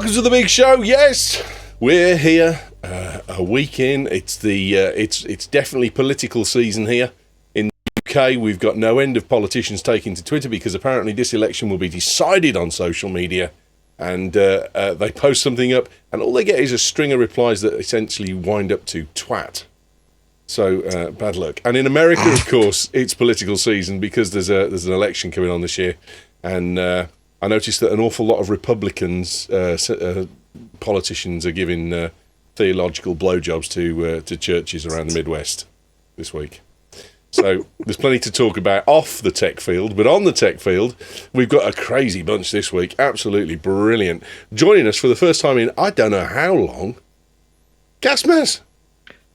welcome to the big show. Yes, we're here a week in. It's it's definitely political season here in the UK. We've got no end of politicians taking to Twitter because apparently this election will be decided on social media, and they post something up and all they get is a string of replies that essentially wind up to twat. So bad luck. And in America, of course, it's political season because there's an election coming on this year, and I noticed that an awful lot of Republicans, politicians, are giving theological blowjobs to churches around the Midwest this week. So there's plenty to talk about off the tech field, but on the tech field, we've got a crazy bunch this week. Absolutely brilliant. Joining us for the first time in I don't know how long, Gazmaz.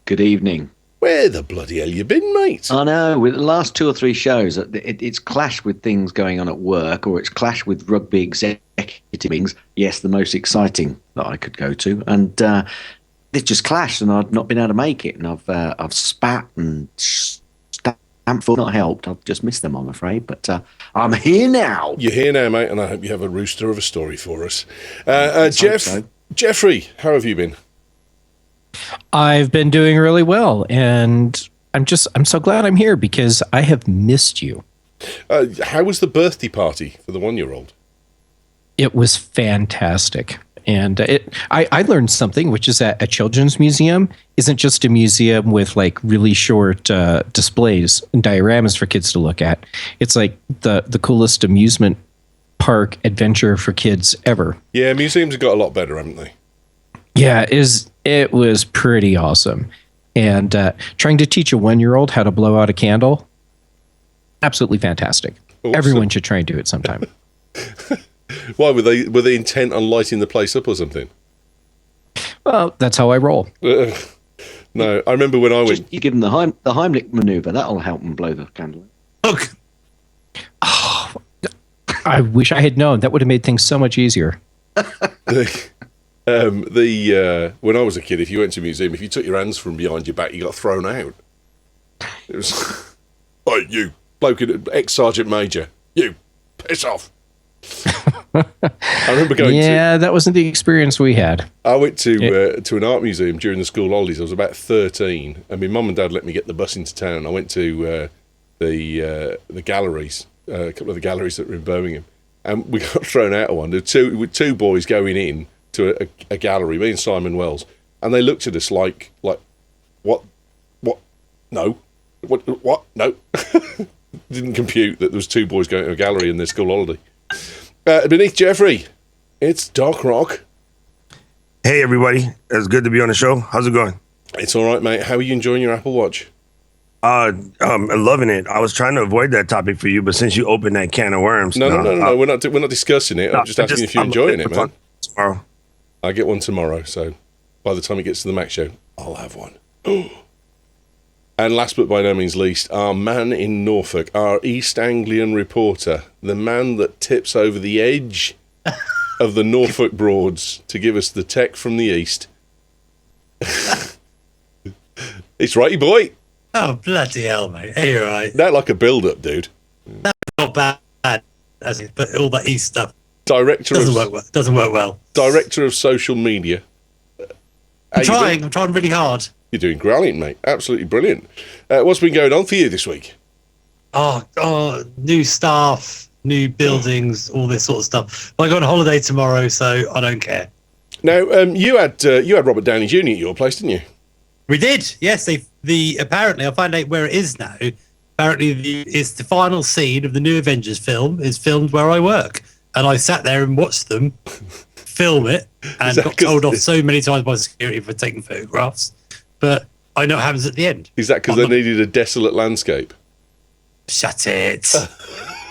Good evening. Where the bloody hell you been, mate? I know, with the last 2 or 3 shows, it's clashed with things going on at work, or it's clashed with rugby executive meetings. Yes, the most exciting that I could go to. And it just clashed, and I've not been able to make it. And I've spat and stamped, not helped. I've just missed them, I'm afraid. But I'm here now. You're here now, mate, and I hope you have a rooster of a story for us. Jeffrey, how have you been? I've been doing really well, and I'm so glad I'm here because I have missed you. How was the birthday party for the 1-year-old? It was fantastic. And I learned something, which is that a children's museum isn't just a museum with like really short displays and dioramas for kids to look at. It's like the coolest amusement park adventure for kids ever. Yeah, museums have got a lot better, haven't they? Yeah, it was pretty awesome. And trying to teach a 1-year-old how to blow out a candle, absolutely fantastic. Awesome. Everyone should try and do it sometime. Why, were they intent on lighting the place up or something? Well, that's how I roll. No, I remember when I went... You give them the Heimlich maneuver, that'll help them blow the candle. Oh, I wish I had known. That would have made things so much easier. When I was a kid, if you went to a museum, if you took your hands from behind your back, you got thrown out. It was, oh, you bloke, ex-sergeant major, you piss off. I remember going. Yeah, that wasn't the experience we had. I went to an art museum during the school holidays. I was about 13, and my mum and dad let me get the bus into town. I went to the galleries, a couple of the galleries that were in Birmingham, and we got thrown out of one. There were two boys going in to a gallery, me and Simon Wells, and they looked at us like what, no, what, no. Didn't compute that there was 2 boys going to a gallery in their school holiday. Beneath Jeffrey, it's Doc Rock. Hey everybody, it's good to be on the show. How's it going? It's all right, mate. How are you enjoying your Apple Watch? I'm loving it. I was trying to avoid that topic for you, but since you opened that can of worms, no, we're not discussing it. I'm just asking if you're enjoying it, man. Tomorrow. I get one tomorrow, so by the time it gets to the Mac show, I'll have one. And last but by no means least, our man in Norfolk, our East Anglian reporter, the man that tips over the edge of the Norfolk Broads to give us the tech from the East. It's Wrighty boy. Oh, bloody hell, mate. Hey, you're right. That like a build-up, dude. That's not bad, but all that East stuff doesn't work well. Director of social media. I'm trying really hard. You're doing brilliant, mate. Absolutely brilliant. What's been going on for you this week? Oh, new staff, new buildings, all this sort of stuff. I go on holiday tomorrow, so I don't care. Now, you had Robert Downey Jr. at your place, didn't you? We did, yes. Apparently, I find out where it is now. Apparently, it's the final scene of the new Avengers film is filmed where I work, and I sat there and watched them film it, and got told off so many times by security for taking photographs. But I know what happens at the end. Is that because they needed a desolate landscape? Shut it.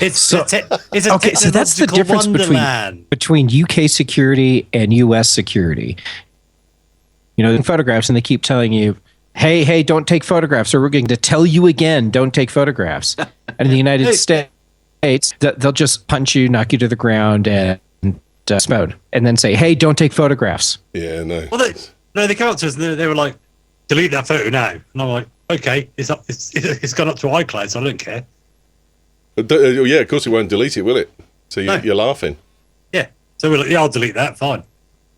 It's okay, so that's the difference between UK security and US security. You know, in photographs, and they keep telling you, hey, don't take photographs, or we're going to tell you again, don't take photographs. And in the United States, they'll just punch you, knock you to the ground, and smote, and then say, hey, don't take photographs. Yeah, no. Well, they came up to us, and they were like, delete that photo now. And I'm like, okay, it's gone up to iCloud, so I don't care. Yeah, of course it won't delete it, will it? So you're laughing. Yeah. So we're like, yeah, I'll delete that, fine.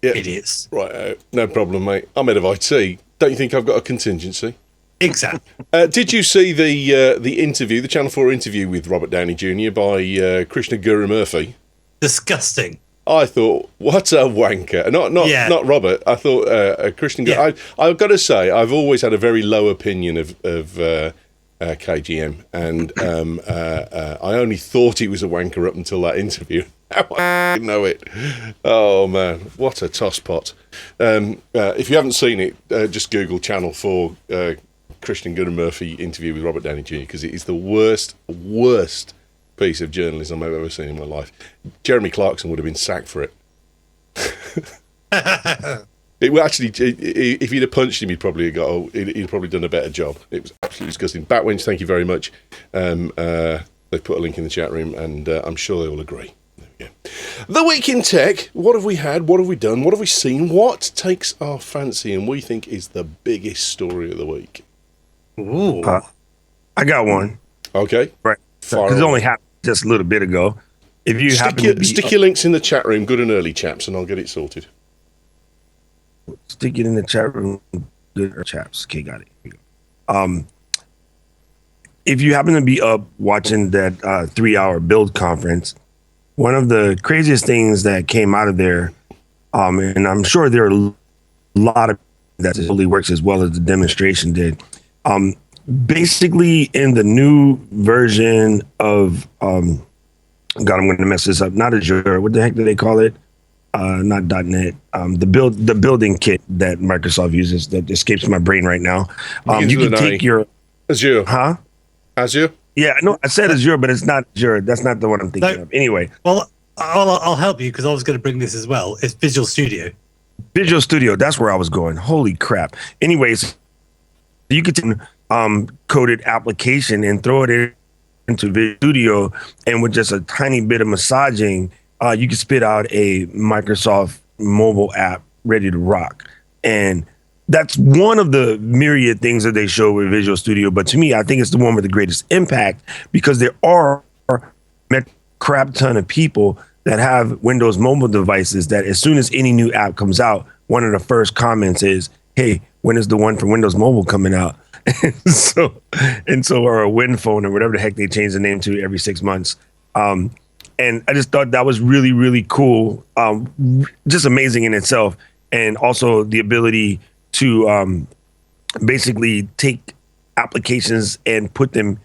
Idiots. Right, no problem, mate. I'm head of IT. Don't you think I've got a contingency? Exactly. Did you see the interview, the Channel 4 interview with Robert Downey Jr. by Krishna Guru Murphy? Disgusting. I thought, what a wanker. Not Robert. I thought Krishna Guru. Yeah. I've got to say, I've always had a very low opinion of KGM, and I only thought he was a wanker up until that interview. I know it. Oh man, what a tosspot! If you haven't seen it, just Google Channel 4 Christian Guru Murphy interview with Robert Downey Jr. because it is the worst piece of journalism I've ever seen in my life. Jeremy Clarkson would have been sacked for it. It would actually, if he'd have punched him, he'd probably done a better job. It was absolutely disgusting. Batwinch, thank you very much. They've put a link in the chat room, and I'm sure they will agree. There we go. The Week in Tech. What have we had? What have we done? What have we seen? What takes our fancy and we think is the biggest story of the week? Ooh. I got one. Okay. Right. Because it only happened just a little bit ago. If you stick your links in the chat room, good and early, chaps, and I'll get it sorted. Stick it in the chat room, good chaps. Okay, got it. Here we go. If you happen to be up watching that 3-hour build conference, one of the craziest things that came out of there, and I'm sure there are a lot of that totally works as well as the demonstration did. Basically, in the new version of God, I'm going to mess this up. Not Azure. What the heck do they call it? Not .NET. The building kit that Microsoft uses that escapes my brain right now. You can take your Azure. Huh? Azure. Yeah, no, I said Azure, but it's not Azure. That's not the one I'm thinking of. Anyway. Well, I'll help you because I was going to bring this as well. It's Visual Studio. Visual Studio. That's where I was going. Holy crap. Anyways, you could take coded application and throw it into Visual Studio, and with just a tiny bit of massaging, you can spit out a Microsoft mobile app ready to rock. And that's one of the myriad things that they show with Visual Studio. But to me, I think it's the one with the greatest impact because there are a crap ton of people that have Windows mobile devices that as soon as any new app comes out, one of the first comments is, hey, when is the one for Windows Mobile coming out? or a Win Phone or whatever the heck they change the name to every 6 months. And I just thought that was really, really cool. Just amazing in itself. And also the ability to basically take applications and put them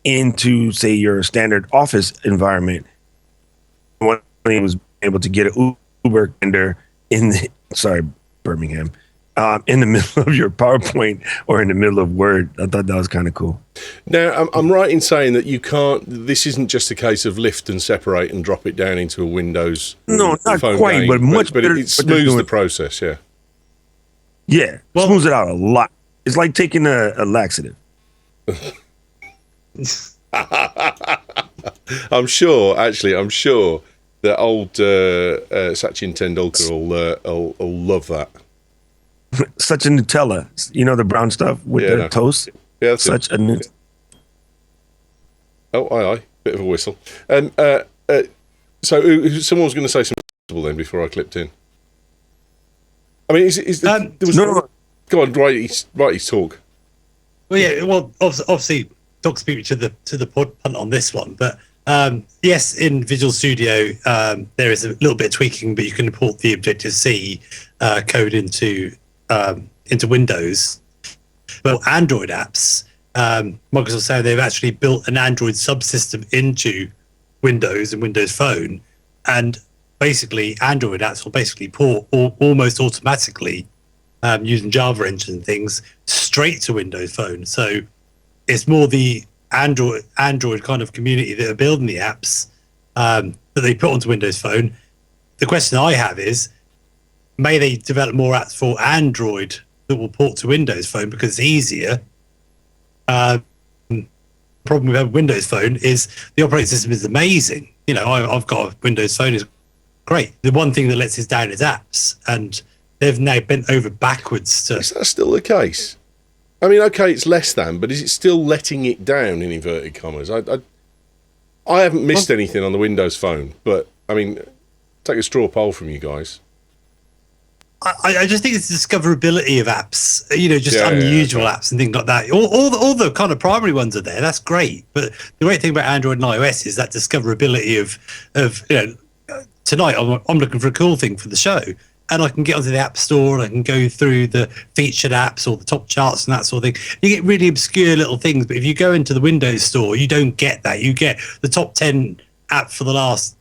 into, say, your standard office environment. One thing was able to get an Uber tender Birmingham, in the middle of your PowerPoint or in the middle of Word. I thought that was kind of cool. Now, I'm right in saying that you can't. This isn't just a case of lift and separate and drop it down into a Windows. No, not phone quite, game, but much better. It smooths the process. Yeah. Yeah, smooths it out a lot. It's like taking a laxative. I'm sure that old Sachin Tendulkar will love that. Such a Nutella, the brown stuff with the toast. Yeah, that's such a Nutella. Oh, aye, bit of a whistle. So someone was going to say something then before I clipped in. I mean, no. Go on, Wrighty's talk. Well, yeah. Well, obviously, talk speak to the punt on this one, but yes, in Visual Studio, there is a little bit of tweaking, but you can import the Objective-C code into Windows. But Android apps, Microsoft say they've actually built an Android subsystem into Windows and Windows Phone, and basically Android apps will basically port almost automatically using Java engine and things straight to Windows Phone. So it's more the Android kind of community that are building the apps that they put onto Windows Phone. The question I have is, may they develop more apps for Android that will port to Windows Phone because it's easier? Problem with Windows Phone is the operating system is amazing. I've got a Windows Phone, is great. The one thing that lets us down is apps, and they've now bent over backwards to. Is that still the case? I mean, okay, it's less than, but is it still letting it down in inverted commas? I haven't missed anything on the Windows Phone, but I mean, take a straw poll from you guys. I just think it's the discoverability of apps, just unusual apps and things like that. All the kind of primary ones are there. That's great. But the great thing about Android and iOS is that discoverability of tonight I'm looking for a cool thing for the show, and I can get onto the App Store and I can go through the featured apps or the top charts and that sort of thing. You get really obscure little things, but if you go into the Windows Store, you don't get that. You get the top 10 apps for the last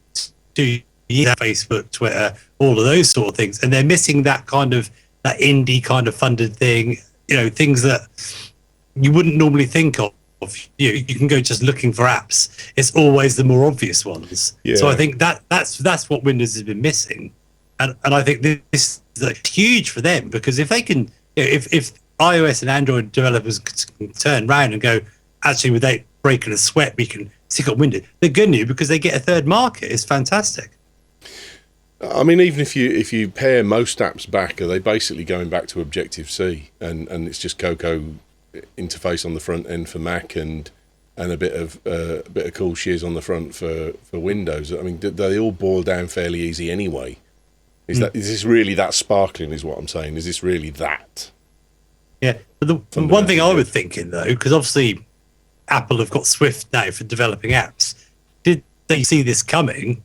2 years, Facebook, Twitter, all of those sort of things, and they're missing that indie kind of funded thing, things that you wouldn't normally think of. You can go just looking for apps. It's always the more obvious ones. So I think that's what Windows has been missing, and I think this is huge for them, because if they can, if iOS and Android developers can turn around and go, actually, without breaking a sweat, we can stick up Windows, they're good news, because they get a third market. It's fantastic. I mean, even if you pare most apps back, are they basically going back to Objective-C, and it's just Cocoa interface on the front end for Mac and a bit of cool shiz on the front for Windows? I mean, they all boil down fairly easy anyway. Is this really that sparkling? Is what I'm saying. Is this really that? Yeah, but the one thing I was thinking though, because obviously Apple have got Swift now for developing apps. Did they see this coming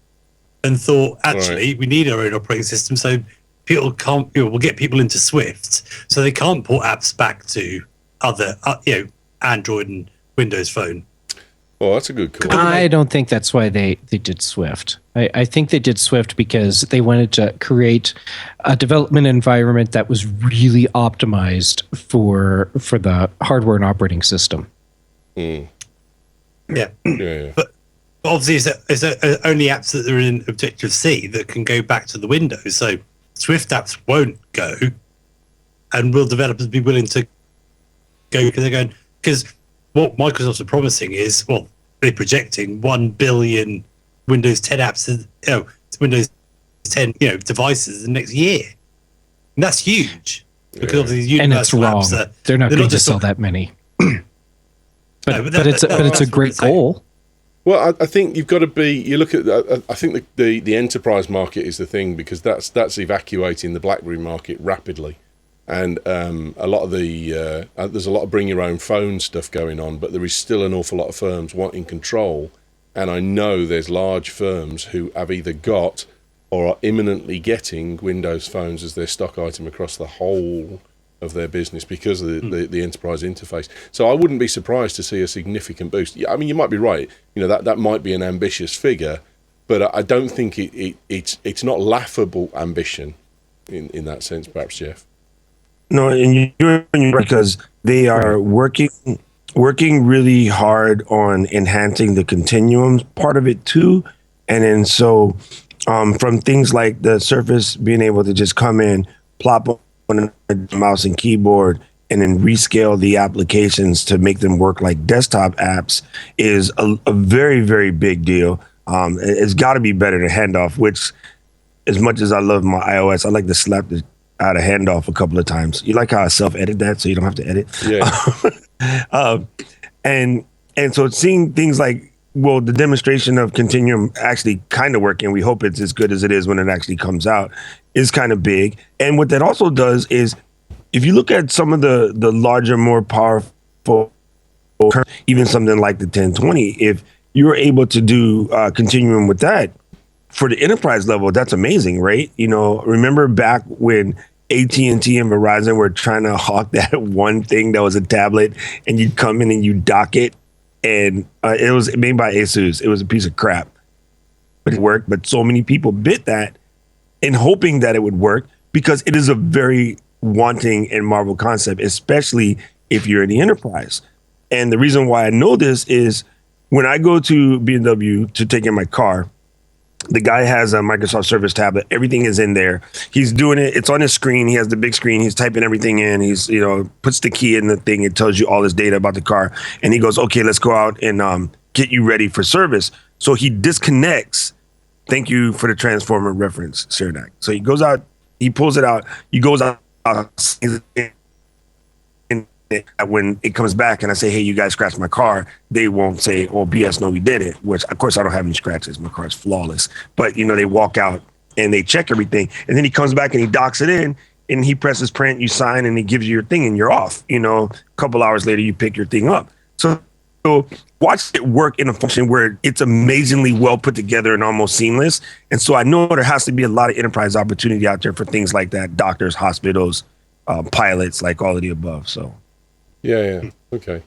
and thought, actually, we need our own operating system, so people can't, we'll get people into Swift, so they can't port apps back to other, Android and Windows Phone. Well, that's a good call. I don't think that's why they did Swift. I think they did Swift because they wanted to create a development environment that was really optimized for the hardware and operating system. Mm. Yeah. Yeah. But obviously, it's only apps that are in Objective-C that can go back to the Windows. So Swift apps won't go, and will developers be willing to go, because what Microsoft are promising is, well, they're projecting 1 billion Windows 10 apps, Windows 10 devices the next year, and that's huge, because obviously these universal and it's wrong. Apps they're not going to sell that many. but it's a great goal. Well, I think you've got to be. You look at. I think the enterprise market is the thing, because that's evacuating the BlackBerry market rapidly, and a lot of the there's a lot of bring your own phone stuff going on, but there is still an awful lot of firms wanting control, and I know there's large firms who have either got or are imminently getting Windows phones as their stock item across the whole of their business because of the enterprise interface. So I wouldn't be surprised to see a significant boost. I mean, you might be right. That might be an ambitious figure, but I don't think it's not laughable ambition in that sense, perhaps, Jeff. No, and you're right, because they are working really hard on enhancing the continuum part of it too. And then so from things like the Surface being able to just come in, plop on a mouse and keyboard, and then rescale the applications to make them work like desktop apps is a very, very big deal. It's got to be better than Handoff, which, as much as I love my iOS, I like to slap the out of Handoff a couple of times. You like how I self-edit that so you don't have to edit? Yeah. And so seeing things like, well, the demonstration of Continuum actually kind of working, we hope it's as good as it is when it actually comes out, is kind of big. And what that also does is, if you look at some of the larger, more powerful, even something like the 1020, if you're able to do Continuum with that, for the enterprise level, that's amazing, right? Remember back when AT&T and Verizon were trying to hawk that one thing that was a tablet, and you'd come in and you dock it, and it was made by Asus. It was a piece of crap, but it worked. But so many people bit that in hoping that it would work, because it is a very wanting and marvel concept, especially if you're in the enterprise. And the reason why I know this is when I go to B&W to take in my car, the guy has a Microsoft Surface tablet. Everything is in there. He's doing it. It's on his screen. He has the big screen. He's typing everything in. He's, puts the key in the thing. It tells you all this data about the car. And he goes, okay, let's go out and get you ready for service. So he disconnects. Thank you for the Transformer reference, Sirnak. So he goes out, he pulls it out. He goes out. When it comes back and I say, hey, you guys scratched my car, they won't say, oh, BS, no, we did it, which, of course, I don't have any scratches. My car is flawless. But, they walk out and they check everything. And then he comes back and he docks it in, and he presses print, you sign, and he gives you your thing, and you're off. You know, a couple hours later, you pick your thing up. So watch it work in a function where it's amazingly well put together and almost seamless. And so I know there has to be a lot of enterprise opportunity out there for things like that, doctors, hospitals, pilots, like all of the above. So, yeah. Okay.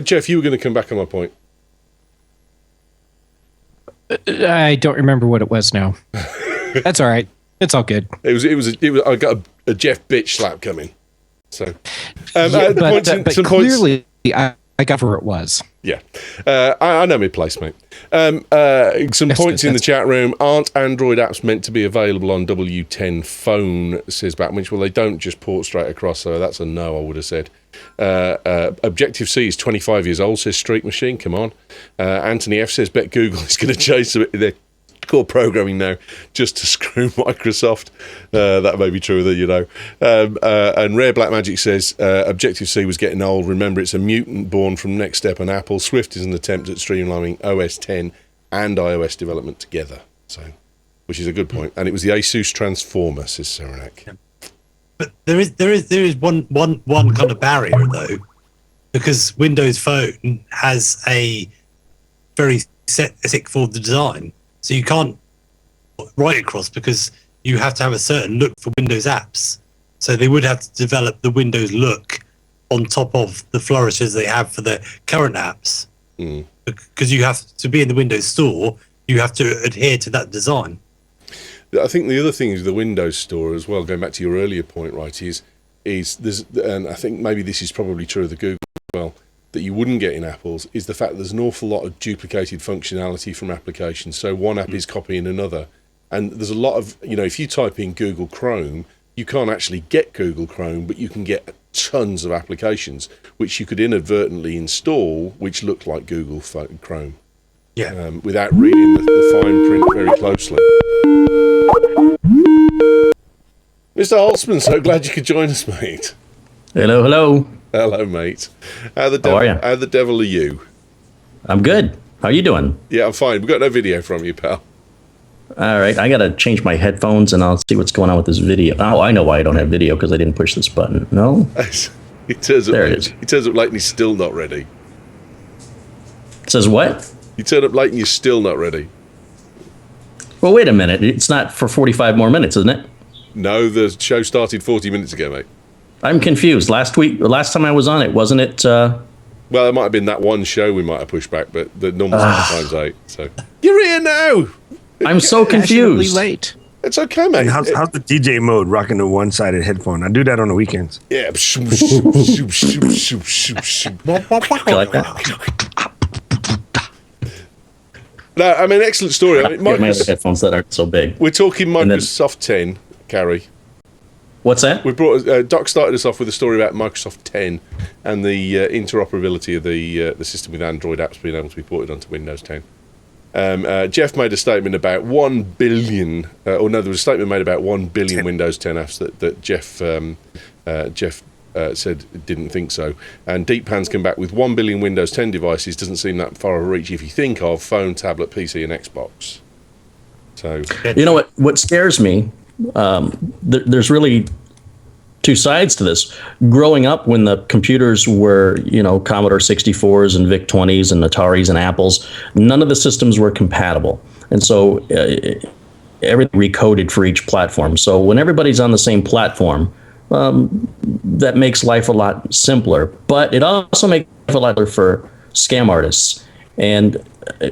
Jeff, you were going to come back on my point. I don't remember what it was now. That's all right. It's all good. It was. I got a Jeff bitch slap coming. So, but clearly, I got where it was. Yeah, I know my place, mate. Some points in the chat room. Aren't Android apps meant to be available on W10 phone, says Batwinch? Well, they don't just port straight across, so that's a no, I would have said. Objective-C is 25 years old, says Streak Machine. Come on. Anthony F says, bet Google is going to change their core programming now just to screw Microsoft. That may be true, you know. And Rare Black Magic says Objective-C was getting old. Remember, it's a mutant born from Next Step and Apple. Swift is an attempt at streamlining OS X and iOS development together. So, which is a good point. And it was the Asus Transformer, says Saranac. Yeah. But there is one kind of barrier though, because Windows Phone has a very set for the design. So you can't write across because you have to have a certain look for Windows apps. So they would have to develop the Windows look on top of the flourishes they have for the current apps. Because you have to be in the Windows Store, you have to adhere to that design. I think the other thing is the Windows Store as well, going back to your earlier point, right, is there's, and I think maybe this is probably true of the Google as well, that you wouldn't get in Apple's, is the fact that there's an awful lot of duplicated functionality from applications. So one app is copying another. And there's a lot of, you know, if you type in Google Chrome, you can't actually get Google Chrome, but you can get tons of applications, which you could inadvertently install, which look like Google Chrome. Yeah. Without reading the fine print very closely. Mr. Holtzman, so glad you could join us, mate. Hello. Hello, mate. How are you? How the devil are you? I'm good. How are you doing? Yeah, I'm fine. We've got no video from you, pal. All right, I got to change my headphones and I'll see what's going on with this video. Oh, I know why I don't have video, because I didn't push this button. No? He turns up there late. it is. He turns up late and he's still not ready. It says what? You turn up late and you're still not ready. Well, wait a minute. It's not for 45 more minutes, isn't it? No, the show started 40 minutes ago, mate. I'm confused. Last time I was on it, wasn't it? Well, it might have been that one show we might have pushed back, but the normal time's 8. So you're here now. I'm so confused. Late. It's okay, mate. And how's the DJ mode rocking the one-sided headphone? I do that on the weekends. Yeah. You like that? No, I mean, excellent story. I mean, Get my other headphones that aren't so big. We're talking Microsoft 10, Carey. What's that? We brought Doc started us off with a story about Microsoft 10 and the interoperability of the system with Android apps being able to be ported onto Windows 10. Jeff made a statement about 1 billion, there was a statement made about 1 billion Windows 10 apps that Jeff said didn't think so. And Deep Pan's come back with 1 billion Windows 10 devices. Doesn't seem that far of a reach if you think of phone, tablet, PC, and Xbox. So, you know what scares me? There's really two sides to this. Growing up when the computers were, Commodore 64s and VIC 20s and Ataris and Apples, none of the systems were compatible. And so everything recoded for each platform. So when everybody's on the same platform, that makes life a lot simpler. But it also makes life a lot simpler for scam artists. And,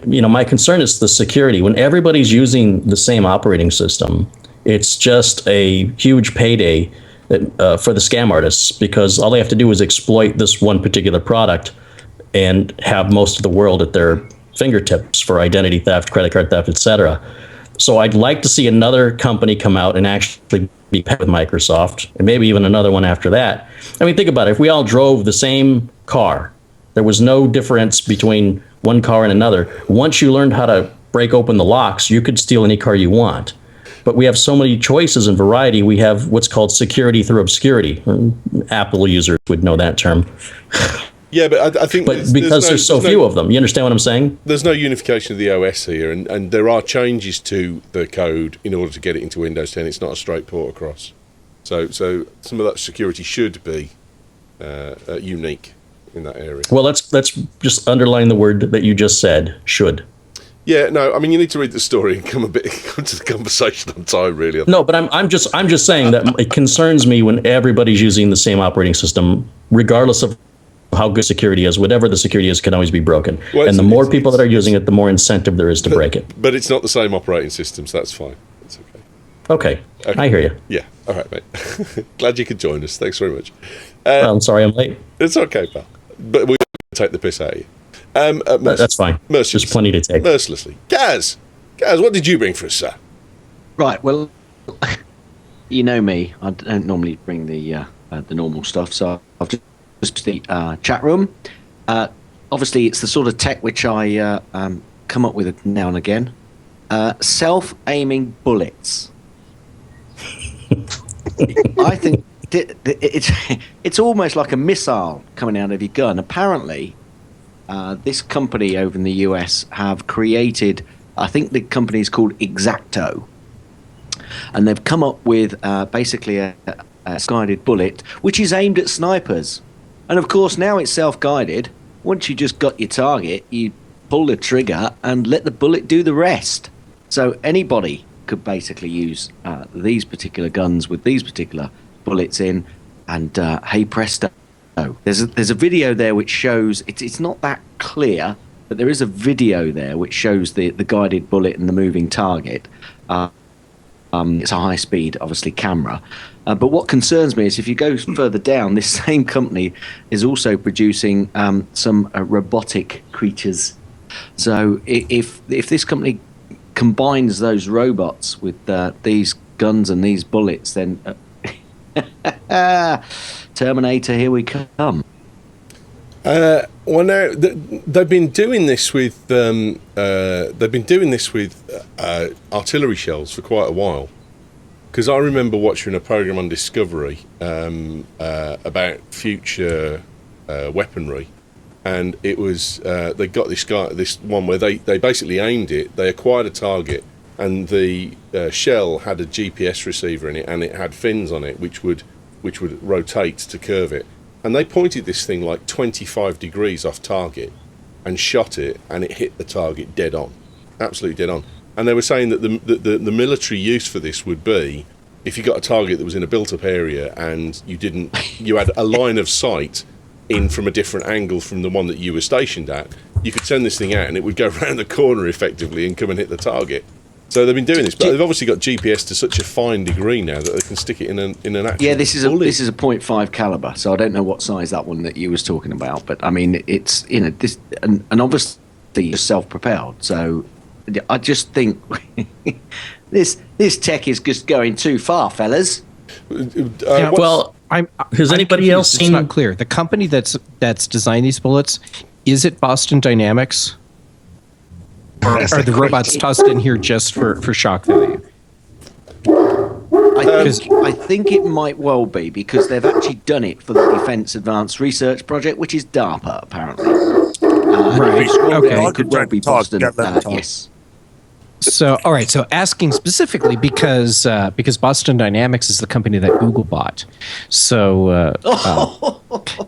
my concern is the security. When everybody's using the same operating system, it's just a huge payday for the scam artists, because all they have to do is exploit this one particular product and have most of the world at their fingertips for identity theft, credit card theft, etc. So I'd like to see another company come out and actually be paired with Microsoft, and maybe even another one after that. I mean, think about it. If we all drove the same car, there was no difference between one car and another. Once you learned how to break open the locks, you could steal any car you want. But we have so many choices and variety. We have what's called security through obscurity. Apple users would know that term. Yeah, but I think because there's so few of them. You understand what I'm saying? There's no unification of the OS here, and there are changes to the code in order to get it into Windows 10. It's not a straight port across. So some of that security should be unique in that area. Well, let's just underline the word that you just said, should. Yeah, no, I mean, you need to read the story and come to the conversation on time, really. No, but I'm just saying that it concerns me when everybody's using the same operating system, regardless of how good security is. Whatever the security is can always be broken. Well, and the more people that are using it, the more incentive there is to break it. But it's not the same operating system, so that's fine. It's okay. I hear you. Yeah. All right, mate. Glad you could join us. Thanks very much. Well, I'm sorry I'm late. It's okay, pal. But we take the piss out of you. That's fine. There's plenty to take. Mercilessly. Gaz, what did you bring for us, sir? Right, well, you know me. I don't normally bring the normal stuff, so I've just the chat room. Obviously, it's the sort of tech which I come up with now and again. Self-aiming bullets. I think it's almost like a missile coming out of your gun. Apparently, this company over in the US have created, I think the company is called Exacto, and they've come up with basically a guided bullet which is aimed at snipers. And of course, now it's self-guided. Once you just got your target, you pull the trigger and let the bullet do the rest. So anybody could basically use these particular guns with these particular bullets in, and hey presto. There's a video there which shows, it's not that clear, but there is a video there which shows the guided bullet and the moving target. It's a high-speed, obviously, camera. But what concerns me is if you go further down, this same company is also producing some robotic creatures. So if this company combines those robots with these guns and these bullets, then Terminator, here we come. Well, now they've been doing this with artillery shells for quite a while. Because I remember watching a program on Discovery about future weaponry, and it was they got this one where they basically aimed it. They acquired a target, and the shell had a GPS receiver in it, and it had fins on it which would rotate to curve it. And they pointed this thing like 25 degrees off target and shot it, and it hit the target dead on, absolutely dead on. And they were saying that the military use for this would be if you got a target that was in a built-up area and you had a line of sight in from a different angle from the one that you were stationed at, you could send this thing out and it would go around the corner effectively and come and hit the target. So they've been doing this, but they've obviously got GPS to such a fine degree now that they can stick it in an actual. Yeah, this is a .5 caliber, so I don't know what size that one that you was talking about, but I mean it's this and obviously it's self-propelled. So I just think this tech is just going too far, fellas. Well, has anybody else seen? It's not clear. The company that's designed these bullets, is it Boston Dynamics? Or are the robots tossed in here just for shock value? I think it might well be, because they've actually done it for the Defence Advanced Research Project, which is DARPA, apparently. Right. Okay. It could well be Boston. Yes. So, all right. So, asking specifically because Boston Dynamics is the company that Google bought. So,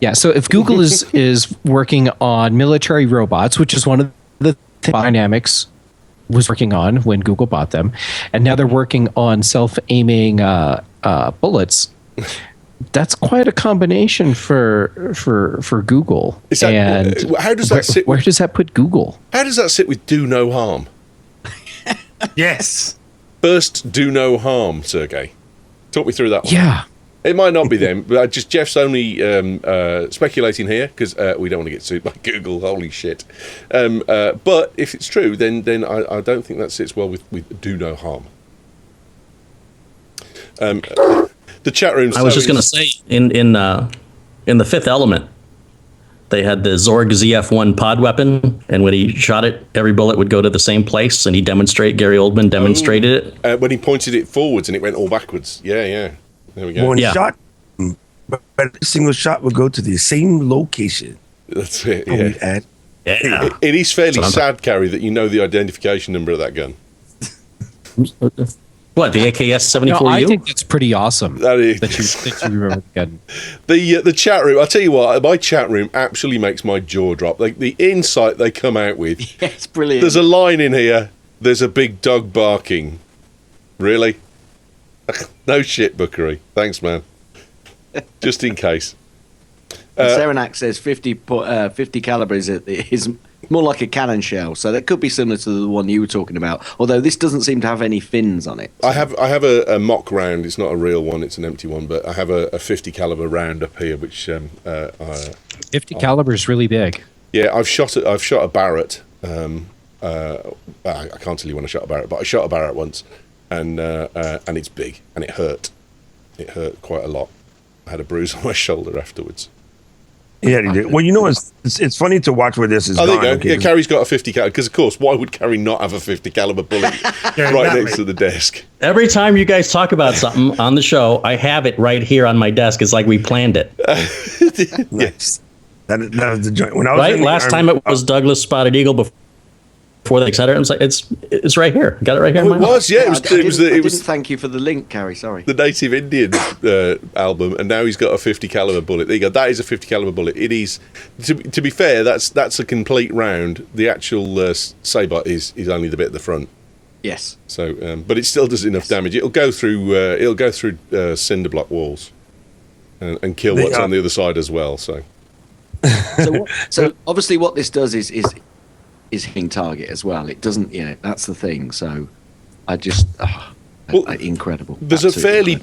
yeah. So, if Google is working on military robots, which is one of the things Dynamics was working on when Google bought them, and now they're working on self-aiming bullets. That's quite a combination for Google. How does that sit? Where does that put Google? How does that sit with do no harm? Yes. First, do no harm, Sergey. Talk me through that one. Yeah. It might not be them, but Jeff's only speculating here because we don't want to get sued by Google. Holy shit! But if it's true, then I don't think that sits well with do no harm. The chat room. I was just going to say in the Fifth Element, they had the Zorg ZF-1 pod weapon, and when he shot it, every bullet would go to the same place, and Gary Oldman demonstrated it. When he pointed it forwards and it went all backwards. Yeah. There we go. One shot, but every single shot would go to the same location. That's it. Oh, Yeah. we add. Yeah. It is fairly sad, Carey, that you know the identification number of that gun. What, the AKS No, 74U? I think that's pretty awesome. That is. That you remember the gun. The chat room. I'll tell you what. My chat room absolutely makes my jaw drop. Like the insight they come out with. Yeah, it's brilliant. There's a line in here. There's a big dog barking. Really? No shit, Bookery. Thanks, man. Just in case. Serenak says 50 caliber is more like a cannon shell, so that could be similar to the one you were talking about. Although this doesn't seem to have any fins on it. I have a mock round. It's not a real one. It's an empty one. But I have a 50 caliber round up here, which 50 caliber is really big. yeah, I've shot a Barrett. I can't tell you when I shot a Barrett, but I shot a Barrett once, and it's big and it hurt. It hurt quite a lot. I had a bruise on my shoulder afterwards. Yeah, he did. Well, you know, it's funny to watch where this is Oh, there you gone. go. Yeah, Carey's got a 50 caliber because, of course, why would Carey not have a 50 caliber bullet right next to the desk? Every time you guys talk about something on the show, I have it right here on my desk. It's like we planned it. Yes. That was the joint. When I was Right? in the Last Army- time it was Douglas Spotted Eagle before the Kickstarter. It's like it's right here. Got it right here. Oh, in it my was, yeah. I It was didn't the thank you for the link, Carey. Sorry. Native Indian album, and now he's got a 50 caliber bullet. There you go. That is a 50 caliber bullet. It is. To be fair, that's a complete round. The actual Sabot is only the bit at the front. Yes. So, but it still does enough damage. It'll go through cinder block walls and kill what's on the other side as well. So. So obviously, what this does is hitting target as well. It doesn't, that's the thing. So I just, incredible. There's a Absolutely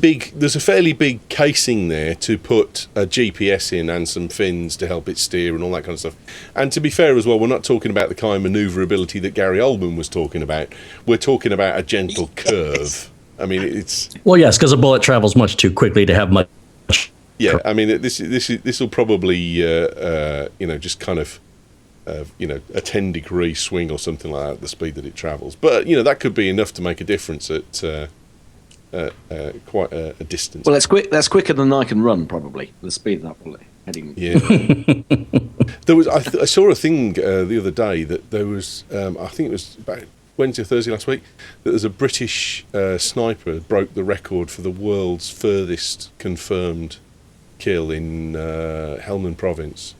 fairly big casing there to put a GPS in and some fins to help it steer and all that kind of stuff. And to be fair as well, we're not talking about the kind of manoeuvrability that Gary Oldman was talking about. We're talking about a gentle curve. I mean, it's Well, yes, because a bullet travels much too quickly to have much. yeah. I mean, this will probably just kind of. A 10-degree swing or something like that at the speed that it travels. But, that could be enough to make a difference at quite a distance. Well, that's quicker than I can run, probably. The speed of that bullet heading. Yeah. I saw a thing the other day that there was, I think it was about Wednesday or Thursday last week, that there's a British sniper broke the record for the world's furthest confirmed kill in Helmand province.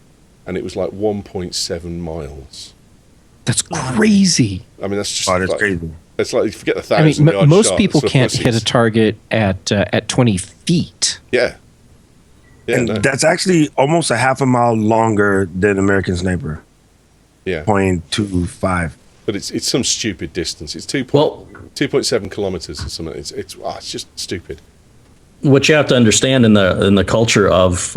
And it was like 1.7 miles. That's crazy. I mean, that's just that's crazy. It's like, forget the I mean, 1,000-yard most shot, people sort of can't pussies. hit a target at 20 feet. Yeah. And that's actually almost a half a mile longer than American Sniper. Yeah. 0.25. But it's some stupid distance. It's 2.7 kilometers or something. It's just stupid. What you have to understand in the culture of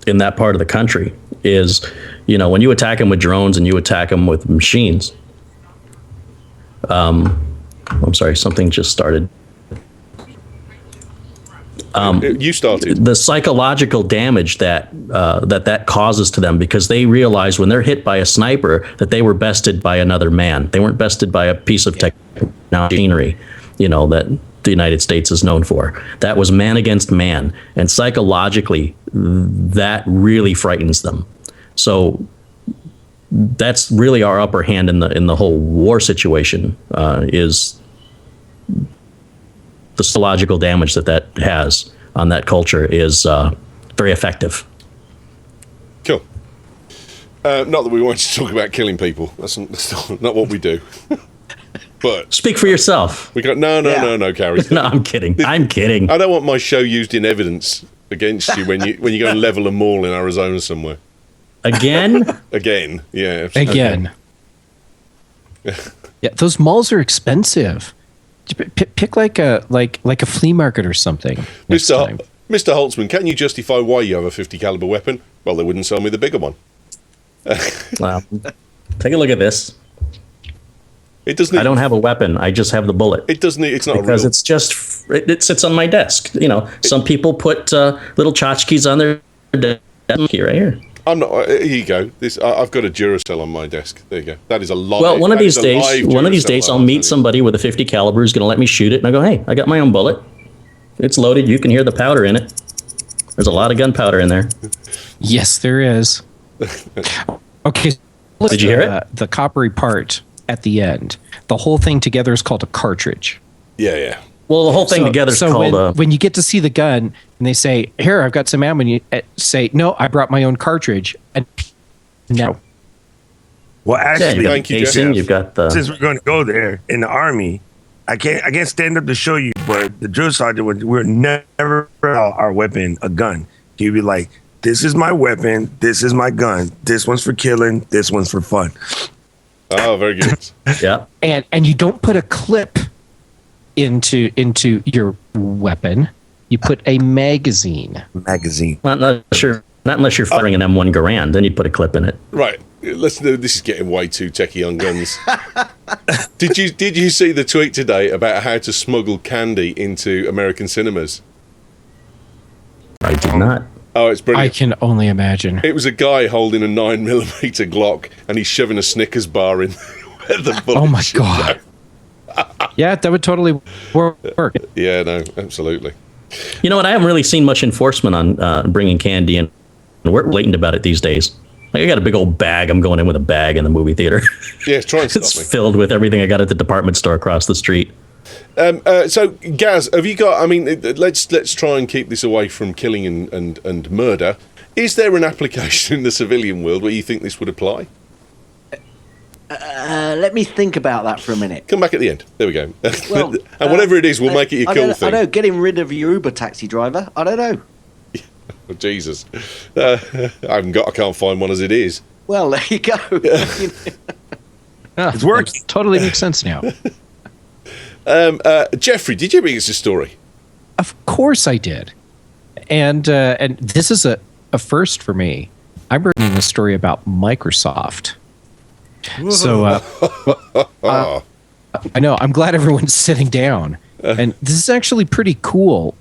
in that part of the country is, when you attack them with drones and you attack them with machines. I'm sorry, something just started. You started. The psychological damage that causes to them, because they realize when they're hit by a sniper that they were bested by another man. They weren't bested by a piece of machinery, that the United States is known for. That was man against man, and psychologically, that really frightens them. So that's really our upper hand in the whole war situation, is the psychological damage that has on that culture is very effective. Cool. Not that we wanted to talk about killing people. That's not what we do. But Speak for yourself. we got no, Carey. No, I'm kidding. I'm kidding. I don't want my show used in evidence against you when you go and level a mall in Arizona somewhere. Again? Again, yeah. Absolutely. Again. Yeah, those malls are expensive. Pick like a flea market or something. next time. Mr. Holtzman, can you justify why you have a 50 caliber weapon? Well, they wouldn't sell me the bigger one. Wow. Take a look at this. It doesn't. I don't have a weapon. I just have the bullet. It doesn't. It's not Because a real. it's just, it sits on my desk. Some people put little tchotchkes on their desk. Right here. I'm not. Here you go. I've got a Duracell on my desk. There you go. That is a live. Well, one of these days, Duracell, I'll meet somebody with a 50 caliber who's going to let me shoot it, and I go, "Hey, I got my own bullet. It's loaded. You can hear the powder in it. There's a lot of gunpowder in there." Yes, there is. Okay. Did you hear it? The coppery part at the end. The whole thing together is called a cartridge. Yeah. Well, the whole thing together is called when you get to see the gun and they say, "Here, I've got some ammo," and you say, "No, I brought my own cartridge." And no. Well, actually, yeah, you've got the. Since we're going to go there in the Army, I can't stand up to show you, but the drill sergeant we're never our weapon a gun. He'd be like, "This is my weapon. This is my gun. This one's for killing. This one's for fun." Oh, very good. Yeah. And you don't put a clip into your weapon. You put a magazine. Not unless you're firing an M1 Garand, then you put a clip in it. Right. This is getting way too techie on guns. Did you see the tweet today about how to smuggle candy into American cinemas? I did not. Oh, it's brilliant. I can only imagine. It was a guy holding a 9mm Glock and he's shoving a Snickers bar in where the bullet Oh my should God. go. Yeah, that would totally work. Yeah, no, absolutely. You know what? I haven't really seen much enforcement on bringing candy in. We're blatant about it these days. Like I got a big old bag. I'm going in with a bag in the movie theater. Yeah, try and stop It's me. filled with everything I got at the department store across the street. So, Gaz, have you got? I mean, let's try and keep this away from killing and murder. Is there an application in the civilian world where you think this would apply? Let me think about that for a minute. Come back at the end. There we go. Well, and whatever it is, we'll make it a cool thing. I know, getting rid of your Uber taxi driver. I don't know. Oh, Jesus, I can't find one as it is. Well, there you go. It's working. Totally makes sense now. Jeffrey, did you bring us a story? Of course I did. And this is a first for me. I'm bringing a story about Microsoft. So I know, I'm glad everyone's sitting down. And this is actually pretty cool.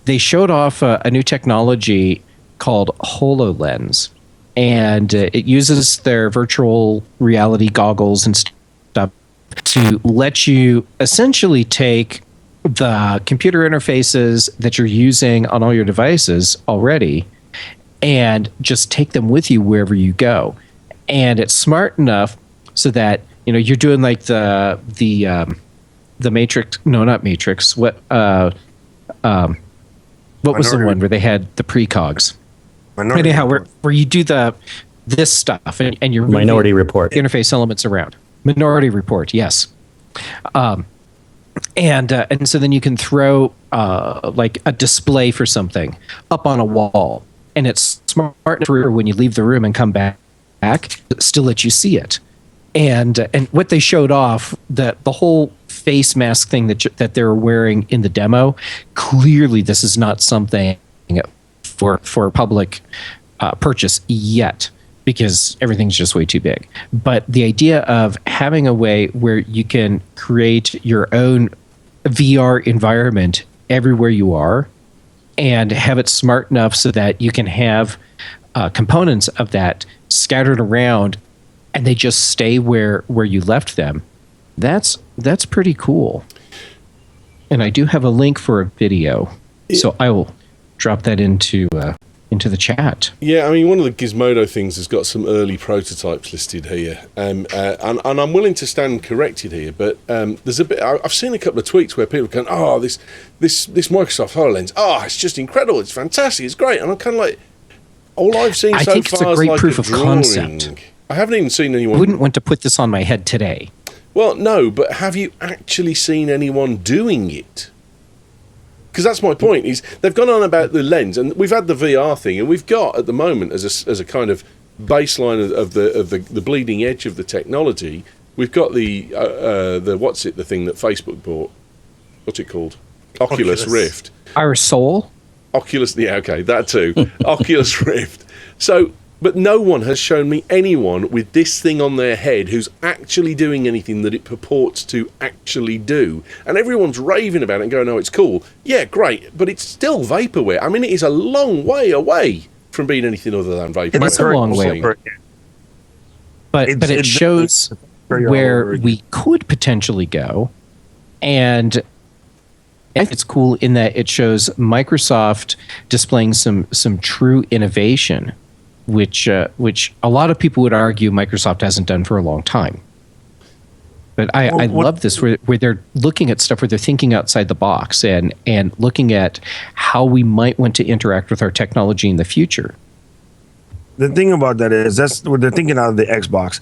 They showed off a new technology called HoloLens. And it uses their virtual reality goggles and stuff to let you essentially take the computer interfaces that you're using on all your devices already and just take them with you wherever you go. And it's smart enough so that, you know, you're doing like the Matrix. No, not Matrix. What was the one where they had the precogs? Anyhow, where you do this stuff and you're Minority Report interface elements around. Minority Report, yes. And so then you can throw like a display for something up on a wall, and it's smart for when you leave the room and come back, still let you see it. And what they showed off, that the whole face mask thing that they're wearing in the demo, clearly this is not something for public purchase yet, because everything's just way too big. But the idea of having a way where you can create your own VR environment everywhere you are and have it smart enough so that you can have components of that scattered around and they just stay where you left them. That's pretty cool. And I do have a link for a video, so I will drop that into the chat. Yeah, I mean, one of the Gizmodo things has got some early prototypes listed here, and I'm willing to stand corrected here, but there's a bit. I've seen a couple of tweets where people are going, "Oh, this Microsoft HoloLens, it's just incredible, it's fantastic, it's great," and I'm kind of like, all I've seen I so think far it's a great is like proof a of drawing. concept. I haven't even seen anyone. I wouldn't want to put this on my head today. Well, no, but have you actually seen anyone doing it? Because that's my point. Is they've gone on about the lens, and we've had the VR thing, and we've got at the moment as a kind of baseline of the bleeding edge of the technology. We've got the the thing that Facebook bought. What's it called? Oculus Rift. Our soul. Oculus. Yeah, okay, that too. Oculus Rift. So. But no one has shown me anyone with this thing on their head who's actually doing anything that it purports to actually do. And everyone's raving about it and going, "Oh, it's cool." Yeah, great, but it's still vaporware. I mean, it is a long way away from being anything other than vaporware. It's a long way away. But it shows where we could potentially go. And it's cool in that it shows Microsoft displaying some true innovation which a lot of people would argue Microsoft hasn't done for a long time. But I love this where they're looking at stuff where they're thinking outside the box and looking at how we might want to interact with our technology in the future. The thing about that is that's what they're thinking out of the Xbox.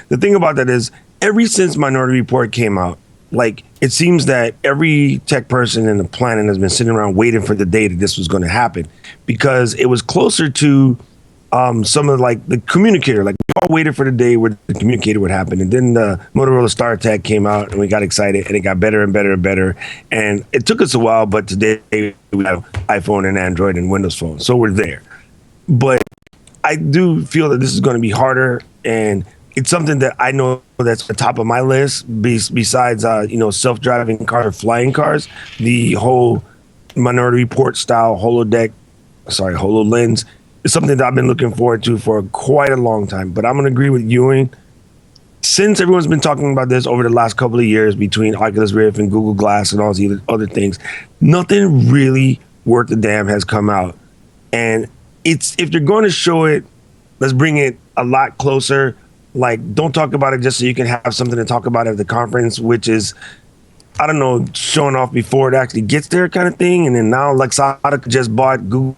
The thing about that is ever since Minority Report came out, like it seems that every tech person in the planet has been sitting around waiting for the day that this was going to happen, because it was closer to some of like the communicator. Like we all waited for the day where the communicator would happen, and then the Motorola StarTAC came out, and we got excited, and it got better and better and better. And it took us a while, but today we have iPhone and Android and Windows Phone, so we're there. But I do feel that this is going to be harder, and it's something that I know that's at the top of my list. Besides, self-driving cars or flying cars, the whole Minority Report style HoloLens is something that I've been looking forward to for quite a long time. But I'm going to agree with Ewing. Since everyone's been talking about this over the last couple of years between Oculus Rift and Google Glass and all these other things, nothing really worth a damn has come out. And if you're going to show it, let's bring it a lot closer. Like, don't talk about it just so you can have something to talk about at the conference, which is, I don't know, showing off before it actually gets there kind of thing. And then now Luxottica just bought Google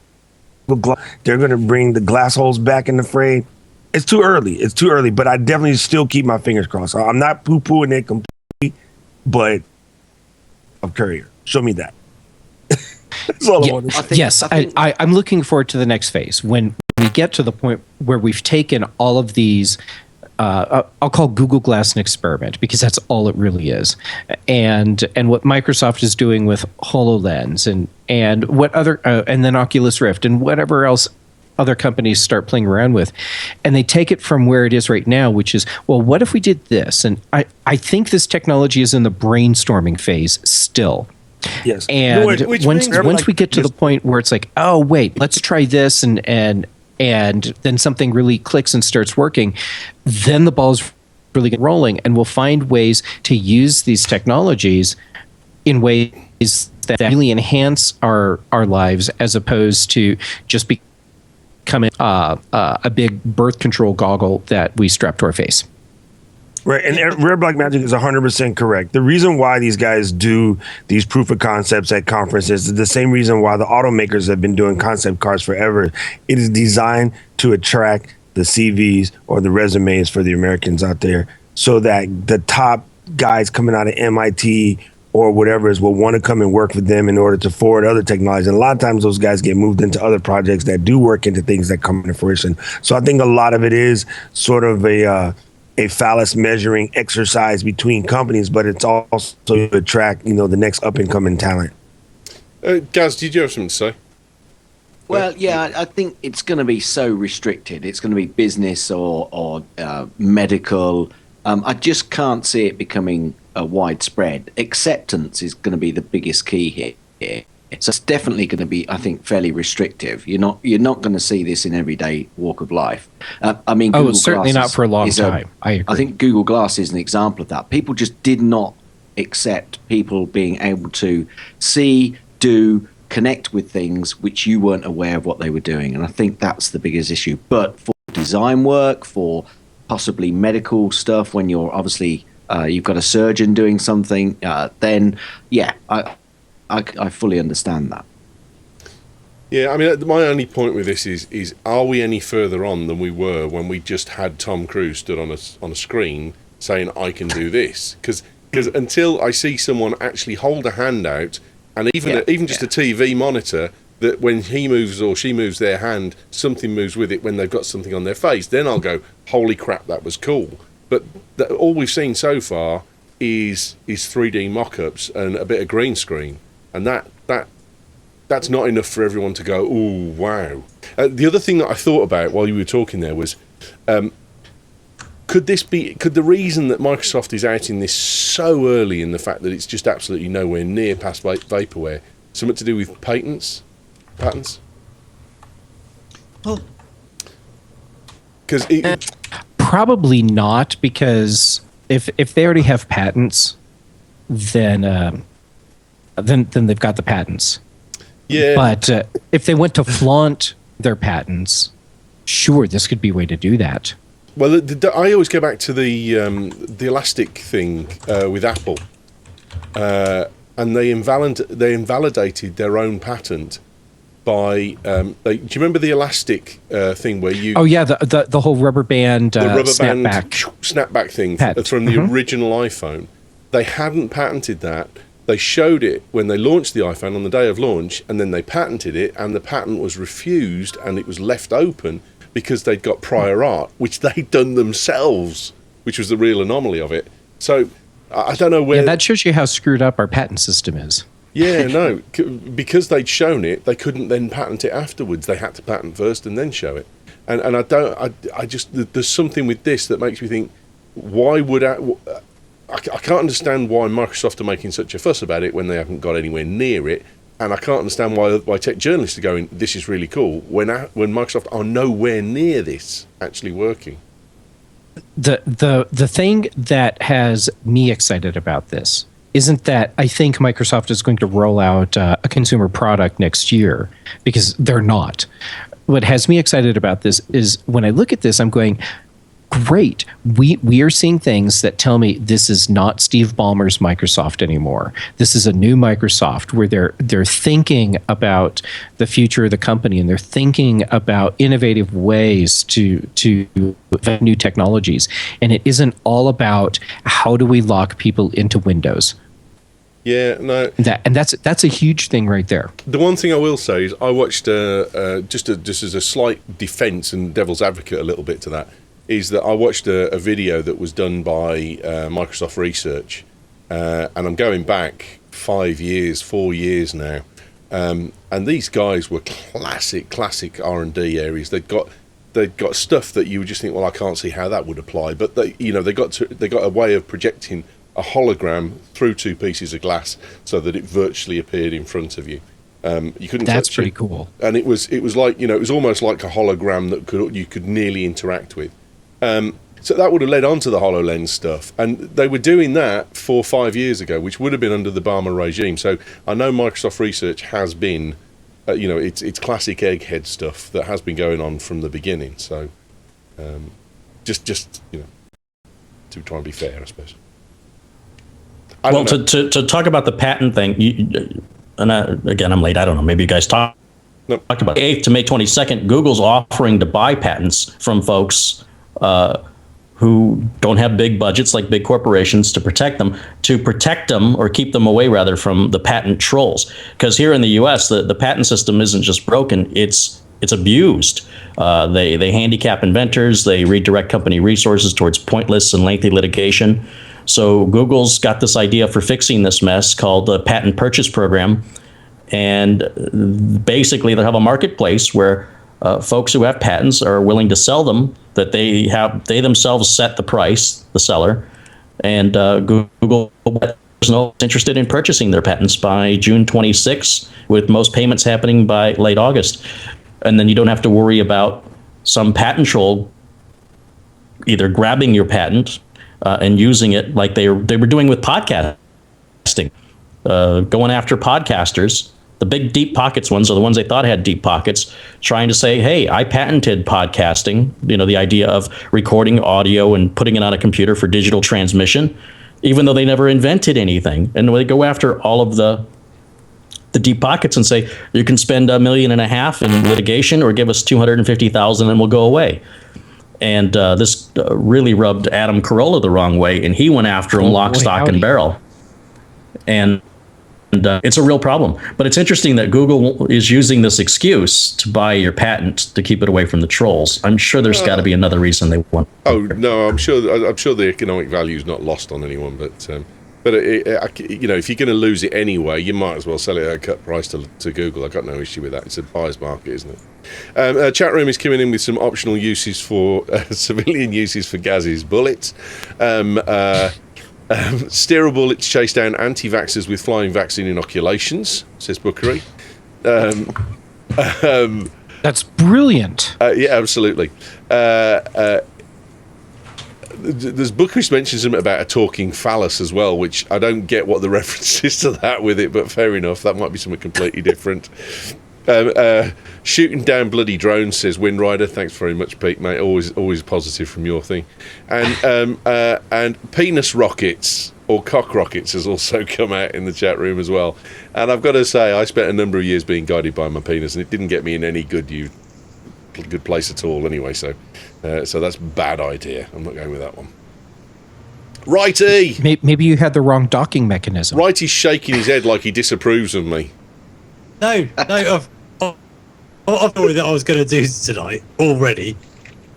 Glass. They're going to bring the glass holes back in the fray. It's too early. But I definitely still keep my fingers crossed. I'm not poo-pooing it completely, but of Courier. Show me that. That's all I want to say. Yes, I'm looking forward to the next phase when we get to the point where we've taken all of these. I'll call Google Glass an experiment because that's all it really is, and what Microsoft is doing with HoloLens and what other and then Oculus Rift and whatever else other companies start playing around with, and they take it from where it is right now, which is, well, what if we did this? And I think this technology is in the brainstorming phase still. Yes. And once we get to the point where it's like, oh wait, let's try this, and then something really clicks and starts working, then the ball's really get rolling, and we'll find ways to use these technologies in ways that really enhance our lives, as opposed to just becoming a big birth control goggle that we strap to our face. Right, and Rare Black Magic is 100% correct. The reason why these guys do these proof of concepts at conferences is the same reason why the automakers have been doing concept cars forever. It is designed to attract the CVs or the resumes for the Americans out there, so that the top guys coming out of MIT or whatever will want to come and work with them in order to forward other technologies. And a lot of times those guys get moved into other projects that do work into things that come into fruition. So I think a lot of it is sort of a phallus measuring exercise between companies, but it's also to attract, the next up and coming talent. Gaz, did you have something to say? Well, yeah, I think it's going to be so restricted. It's going to be business or medical. I just can't see it becoming widespread. Acceptance is going to be the biggest key here. So it's definitely going to be, I think, fairly restrictive. You're not going to see this in everyday walk of life. Google certainly Glass not for a long time. I agree. I think Google Glass is an example of that. People just did not accept people being able to see, do, connect with things which you weren't aware of what they were doing. And I think that's the biggest issue. But for design work, for possibly medical stuff, when you're obviously you've got a surgeon doing something, then yeah, I fully understand that. Yeah, I mean, my only point with this is are we any further on than we were when we just had Tom Cruise stood on a screen saying, I can do this? Because until I see someone actually hold a hand out, and even just a TV monitor, that when he moves or she moves their hand, something moves with it when they've got something on their face, then I'll go, holy crap, that was cool. But all we've seen so far is 3D mock-ups and a bit of green screen. And that's not enough for everyone to go, ooh, wow. The other thing that I thought about while you were talking there was, could the reason that Microsoft is outing this so early in the fact that it's just absolutely nowhere near past vaporware, something to do with patents? Well, because probably not, because if they already have patents, then they've got the patents. Yeah. But if they went to flaunt their patents, sure, this could be a way to do that. Well, I always go back to the elastic thing with Apple, and they invalidated their own patent by. Do you remember the elastic thing where you? Oh yeah, the whole rubber band, snapback thing from the original iPhone. They hadn't patented that. They showed it when they launched the iPhone on the day of launch, and then they patented it, and the patent was refused, and it was left open because they'd got prior art, which they'd done themselves, which was the real anomaly of it. So I don't know where... Yeah, that shows you how screwed up our patent system is. Yeah, no, because they'd shown it, they couldn't then patent it afterwards. They had to patent first and then show it. And I just, there's something with this that makes me think, why would I can't understand why Microsoft are making such a fuss about it when they haven't got anywhere near it, and I can't understand why tech journalists are going, this is really cool, when Microsoft are nowhere near this actually working. The thing that has me excited about this isn't that I think Microsoft is going to roll out a consumer product next year, because they're not. What has me excited about this is when I look at this, I'm going, great. We are seeing things that tell me this is not Steve Ballmer's Microsoft anymore. This is a new Microsoft where they're thinking about the future of the company, and they're thinking about innovative ways to invent new technologies. And it isn't all about how do we lock people into Windows. Yeah, no. That's a huge thing right there. The one thing I will say is I watched just as a slight defense and devil's advocate a little bit to that, is that I watched a video that was done by Microsoft Research, and I'm going back 4 years now, and these guys were classic R&D areas. They'd got stuff that you would just think, well, I can't see how that would apply, but they got a way of projecting a hologram through two pieces of glass so that it virtually appeared in front of you. You couldn't. That's touch pretty it. cool. And it was like, it was almost like a hologram that you could nearly interact with. So that would have led on to the HoloLens stuff, and they were doing that 4 or 5 years ago, which would have been under the Obama regime. So I know Microsoft Research has been, it's classic egghead stuff that has been going on from the beginning. So just to try and be fair, I suppose. Well, to talk about the patent thing, again, I'm late. I don't know. Maybe you guys talked about 8th to May 22nd. Google's offering to buy patents from folks who don't have big budgets like big corporations to protect them or keep them away rather from the patent trolls. Because here in the U.S., the patent system isn't just broken; it's abused. They handicap inventors. They redirect company resources towards pointless and lengthy litigation. So Google's got this idea for fixing this mess called the Patent Purchase Program, and basically they'll have a marketplace where folks who have patents are willing to sell them. That they themselves set the price, the seller, and Google is not interested in purchasing their patents by June 26, with most payments happening by late August, and then you don't have to worry about some patent troll either grabbing your patent and using it like they were doing with podcasting, going after podcasters. The big deep pockets ones are the ones they thought had deep pockets, trying to say, hey, I patented podcasting, the idea of recording audio and putting it on a computer for digital transmission, even though they never invented anything. And they go after all of the deep pockets and say, you can spend $1.5 million in litigation or give us $250,000 and we'll go away. And this really rubbed Adam Carolla the wrong way, and he went after him lock, stock, and barrel. And it's a real problem. But it's interesting that Google is using this excuse to buy your patent to keep it away from the trolls. I'm sure there's got to be another reason they want. Oh no, I'm sure the economic value is not lost on anyone. But if you're going to lose it anyway, you might as well sell it at a cut price to Google. I've got no issue with that. It's a buyer's market, isn't it? Chat room is coming in with some optional uses for civilian uses for Gaz's bullets. Steerable bullets chase down anti-vaxxers with flying vaccine inoculations, says Bookery. That's brilliant. Yeah, absolutely. There's Bookery mentions something about a talking phallus as well, which I don't get what the reference is to that with it, but fair enough. That might be something completely different. Shooting down bloody drones, says Windrider. Thanks very much, Pete, mate. Always positive from your thing. And penis rockets or cock rockets has also come out in the chat room as well. And I've got to say, I spent a number of years being guided by my penis, and it didn't get me in any good place at all. Anyway, so that's a bad idea. I'm not going with that one. Wrighty! Maybe you had the wrong docking mechanism. Wrighty's shaking his head like he disapproves of me. No, I've thought that I was going to do tonight already.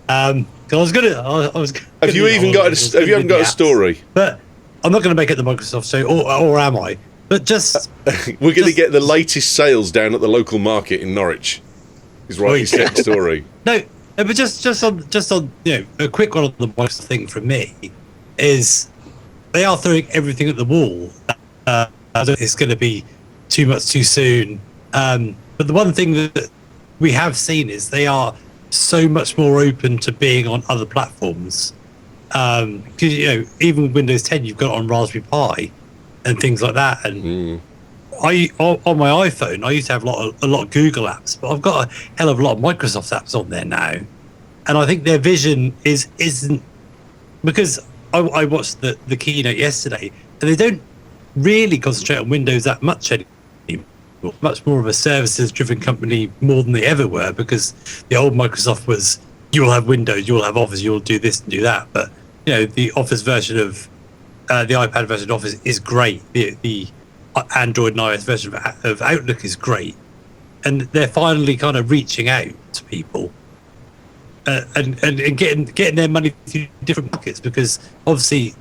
I was going to. Have you even got a story? But I'm not going to make it the Microsoft show, or am I? But just we're going to get the latest sales down at the local market in Norwich. Is Wrighty's next story? No, but just on a quick one on the Microsoft thing from me is they are throwing everything at the wall. It's going to be too much too soon. But the one thing that we have seen is they are so much more open to being on other platforms. Because even with Windows 10, you've got it on Raspberry Pi and things like that. And on my iPhone, I used to have a lot of Google apps, but I've got a hell of a lot of Microsoft apps on there now. And I think their vision isn't because I watched the keynote yesterday, and they don't really concentrate on Windows that much anymore. Much more of a services-driven company more than they ever were, because the old Microsoft was you will have Windows, you will have Office, you will do this and do that. But the Office version of the iPad version of Office is great. The Android and iOS version of Outlook is great, and they're finally kind of reaching out to people and getting their money through different pockets, because obviously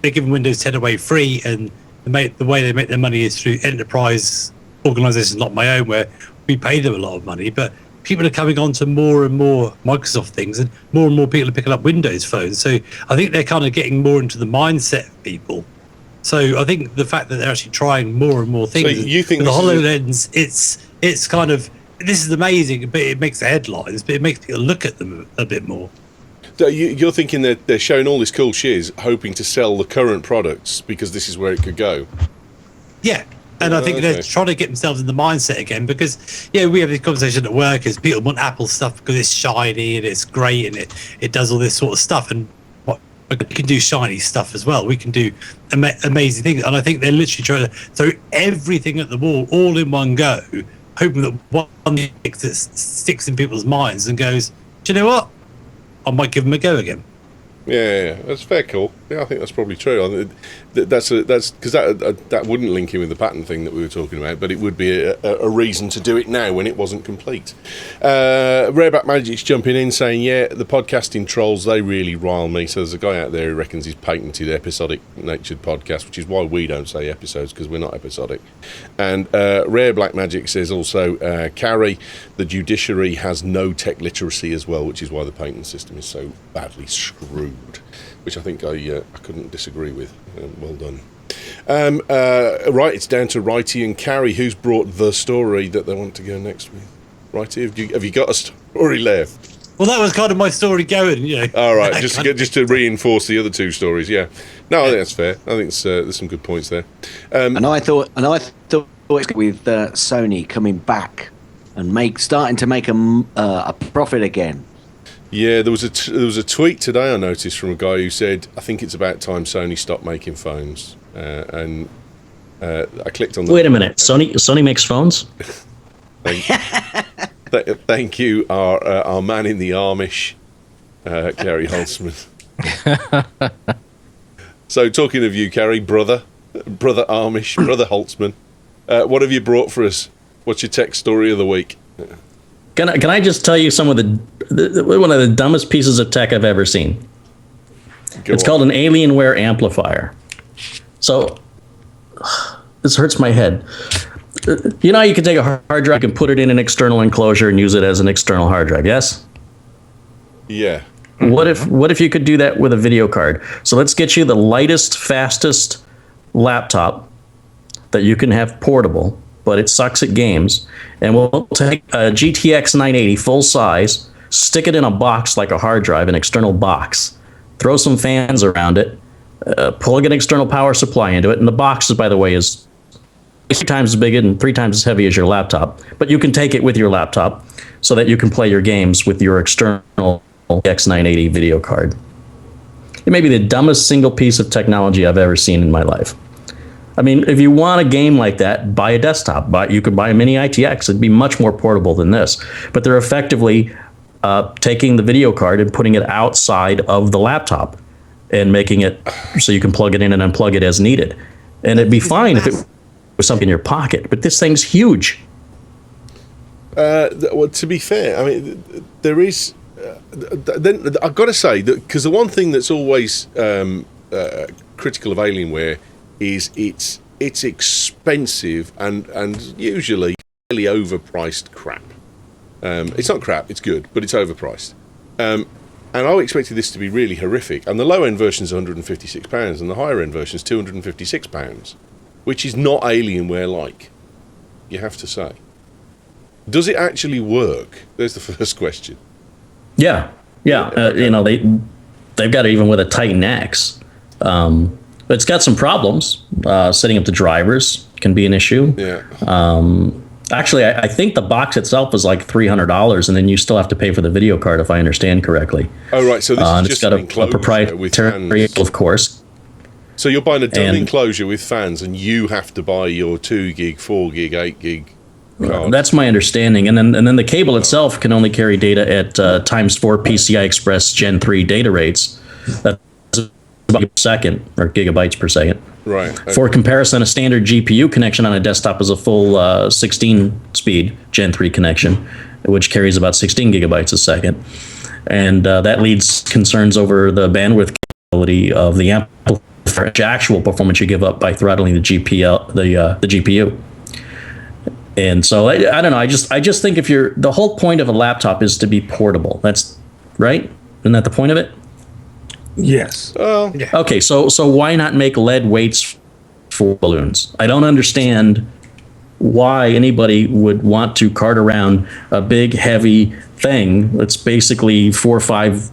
they're giving Windows 10 away free, and the way they make their money is through enterprise organizations like my own, where we pay them a lot of money. But people are coming on to more and more Microsoft things, and more people are picking up Windows phones. So I think they're kind of getting more into the mindset of people. So I think the fact that they're actually trying more and more things. So you think the HoloLens, it's kind of, this is amazing, but it makes the headlines, but it makes people look at them a bit more. So you're thinking that they're showing all this cool shiz, hoping to sell the current products because this is where it could go? Yeah. And I think they're trying to get themselves in the mindset again, because we have this conversation at work as people want Apple stuff because it's shiny and it's great and it does all this sort of stuff, and we can do shiny stuff as well. We can do amazing things, and I think they're literally trying to throw everything at the wall all in one go, hoping that one sticks in people's minds and goes, do you know what? I might give them a go again. Yeah, that's fair call. Yeah, I think that's probably true. That's because that wouldn't link in with the patent thing that we were talking about, but it would be a reason to do it now when it wasn't complete. Rareback Magic's jumping in saying, yeah, the podcasting trolls, they really rile me. So there's a guy out there who reckons he's patented episodic natured podcast, which is why we don't say episodes, because we're not episodic. And Rare Black Magic says also, Carey, the judiciary has no tech literacy as well, which is why the patent system is so badly screwed. Which I think I couldn't disagree with. Well done. Right, it's down to Wrighty and Carey. Who's brought the story that they want to go next with? Wrighty, have you got a story left? Well, that was kind of my story going, All right, just to reinforce the other two stories. Yeah, no, I think that's fair. I think there's some good points there. And I thought with Sony coming back and starting to make a profit again. Yeah, there was a tweet today I noticed from a guy who said, I think it's about time Sony stopped making phones. And I clicked on the... Wait a minute, Sony makes phones? Thank you, our man in the Amish, Carey Holtzman. So talking of you, Carey, brother Amish, brother Holtzman, what have you brought for us? What's your tech story of the week? Can I just tell you some of one of the dumbest pieces of tech I've ever seen? It's called an Alienware amplifier. So this hurts my head. You know how you can take a hard drive, you can put it in an external enclosure and use it as an external hard drive, yes? Yeah. What if you could do that with a video card? So let's get you the lightest, fastest laptop that you can have portable, but it sucks at games, and we'll take a GTX 980 full size, stick it in a box like a hard drive, an external box, throw some fans around it, plug an external power supply into it, and the box, by the way, is three times as big and 3 times as heavy as your laptop, but you can take it with your laptop so that you can play your games with your external X980 video card. It may be the dumbest single piece of technology I've ever seen in my life. I mean, if you want a game like that, buy a desktop. You could buy a mini ITX. It'd be much more portable than this. But they're effectively taking the video card and putting it outside of the laptop and making it so you can plug it in and unplug it as needed. And it'd be fine if it was something in your pocket. But this thing's huge. Well, to be fair, I mean, there is. Then I've got to say that because the one thing that's always critical of Alienware is it's expensive and usually fairly overpriced crap. It's not crap, it's good, but it's overpriced. And I expected this to be really horrific. And the low end version is £156, and the higher end version is £256, which is not Alienware like. You have to say. Does it actually work? There's the first question. Yeah. You know, they've got it even with a Titan X. It's got some problems. Setting up the drivers can be an issue. Yeah. Actually, I think the box itself is like $300, and then you still have to pay for the video card, if I understand correctly. Oh, right. So this is just got an enclosure a proprietary, of course. So you're buying a dumb enclosure with fans, and you have to buy your 2 gig, 4 gig, 8 gig card. That's my understanding. And then the cable itself can only carry data at ×4 PCI Express Gen 3 data rates. That's about a second, or gigabytes per second. Right. Okay. For comparison, a standard GPU connection on a desktop is a full 16-speed Gen 3 connection, which carries about 16 gigabytes a second. And that leads concerns over the bandwidth capability of the amplifier, actual performance you give up by throttling the GPU. And so I don't know. I just think the whole point of a laptop is to be portable. That's right. Isn't that the point of it? Yes. Yeah. Okay, so why not make lead weights for balloons? I don't understand why anybody would want to cart around a big, heavy thing that's basically 4 or 5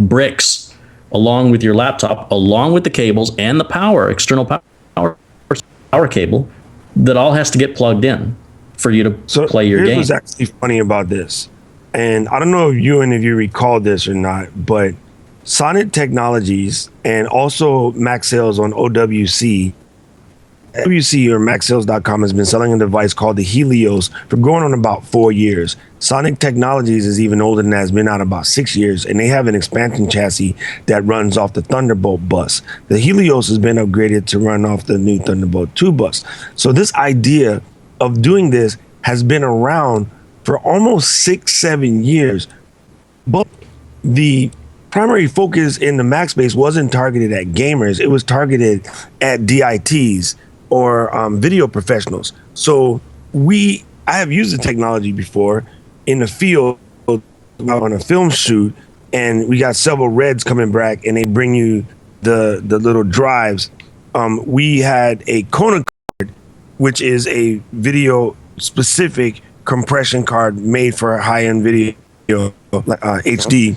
bricks along with your laptop, along with the cables and the external power cable that all has to get plugged in for you to play your game. Here's what's actually funny about this, and I don't know if you recall this or not, but Sonic Technologies and also Max Sales on OWC or MaxSales.com has been selling a device called the Helios for going on about 4 years. Sonic Technologies is even older than that, has been out about 6 years, and they have an expansion chassis that runs off the Thunderbolt bus. The Helios has been upgraded to run off the new Thunderbolt 2 bus. So this idea of doing this has been around for almost 6-7 years, but the primary focus in the Mac space wasn't targeted at gamers. It was targeted at DITs or video professionals. So I have used the technology before in the field on a film shoot, and we got several Reds coming back, and they bring you the little drives. We had a Kona card, which is a video specific compression card made for high-end video, HD.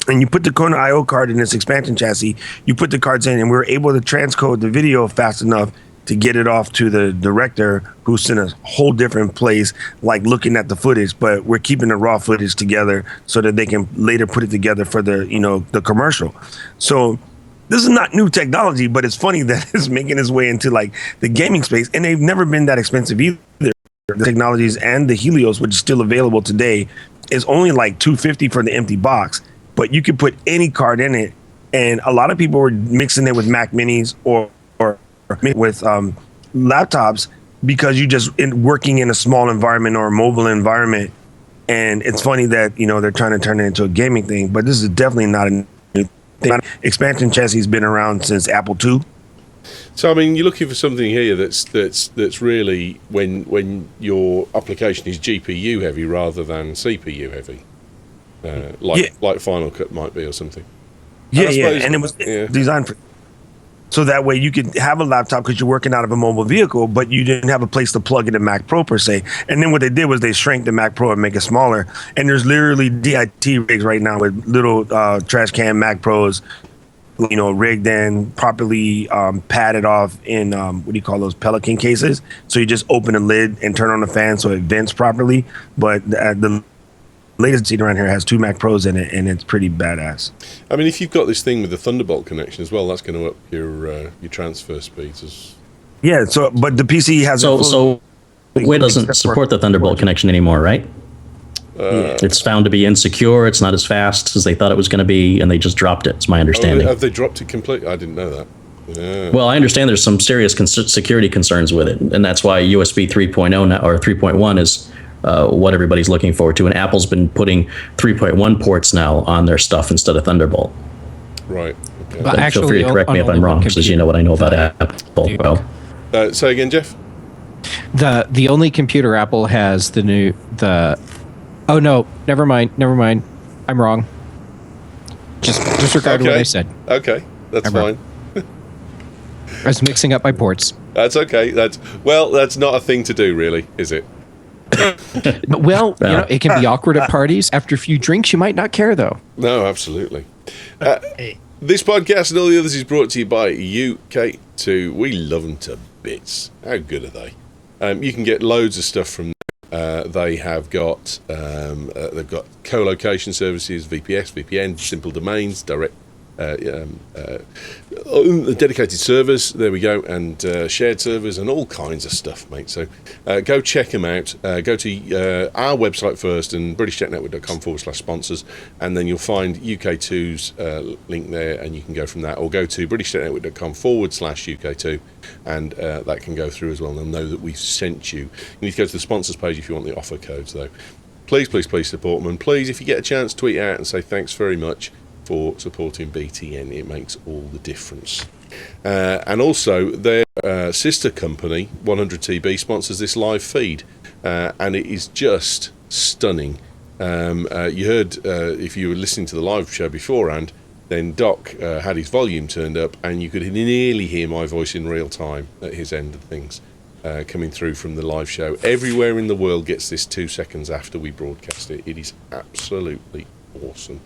And you put the Kona IO card in this expansion chassis, you put the cards in, and we were able to transcode the video fast enough to get it off to the director, who's in a whole different place, like looking at the footage, but we're keeping the raw footage together so that they can later put it together for the commercial. So this is not new technology, but it's funny that it's making its way into like the gaming space, and they've never been that expensive either. The technologies and the Helios, which is still available today, is only like $250 for the empty box. But you could put any card in it, and a lot of people were mixing it with Mac Minis or with laptops because you just working in a small environment or a mobile environment. And it's funny that they're trying to turn it into a gaming thing, but this is definitely not a new thing. Expansion chassis has been around since Apple II. So I mean, you're looking for something here that's really when your application is GPU heavy rather than CPU heavy. Like Final Cut might be or something. And it was designed for, so that way you could have a laptop because you're working out of a mobile vehicle, but you didn't have a place to plug in a Mac Pro per se. And then what they did was they shrank the Mac Pro and make it smaller. And there's literally DIT rigs right now with little trash can Mac Pros rigged in, properly padded off in what do you call those, Pelican cases. So you just open the lid and turn on the fan so it vents properly. But the latest seat around here has 2 Mac Pros in it, and it's pretty badass. I mean, if you've got this thing with the Thunderbolt connection as well, that's going to up your transfer speeds. Yeah. So, but the PC has so it doesn't support the Thunderbolt connection anymore, right? It's found to be insecure. It's not as fast as they thought it was going to be, and they just dropped it. It's my understanding. Have they dropped it completely? I didn't know that. Yeah. Well, I understand there's some serious security concerns with it, and that's why USB 3.0 now, or 3.1 is what everybody's looking forward to. And Apple's been putting 3.1 ports now on their stuff instead of Thunderbolt. Right. Okay. But Feel free to correct me if I'm wrong, because you know what I know about Apple. Well, say again, Jeff? The only computer Apple has oh no, never mind. I'm wrong. Just disregard what I said. Okay, that's fine. I was mixing up my ports. That's okay. That's not a thing to do, really, is it? Well, it can be awkward at parties. After a few drinks, you might not care, though. No, absolutely. This podcast and all the others is brought to you by UK2. We love them to bits. How good are they? You can get loads of stuff from them. They have got they've got co-location services, VPN, simple domains, direct dedicated servers. There we go, and shared servers and all kinds of stuff, mate. So go check them out. Go to our website first and BritishTechNetwork.com/sponsors, and then you'll find UK2's link there, and you can go from that, or go to BritishTechNetwork.com/UK2, and that can go through as well, and they'll know that we've sent you. You need to go to the sponsors page if you want the offer codes, though. Please support them, and please, if you get a chance, tweet out and say thanks very much for supporting BTN. It makes all the difference. And also, their sister company, 100TB, sponsors this live feed, and it is just stunning. You heard, if you were listening to the live show beforehand, then Doc had his volume turned up, and you could nearly hear my voice in real time at his end of things coming through from the live show. Everywhere in the world gets this 2 seconds after we broadcast it. It is absolutely awesome.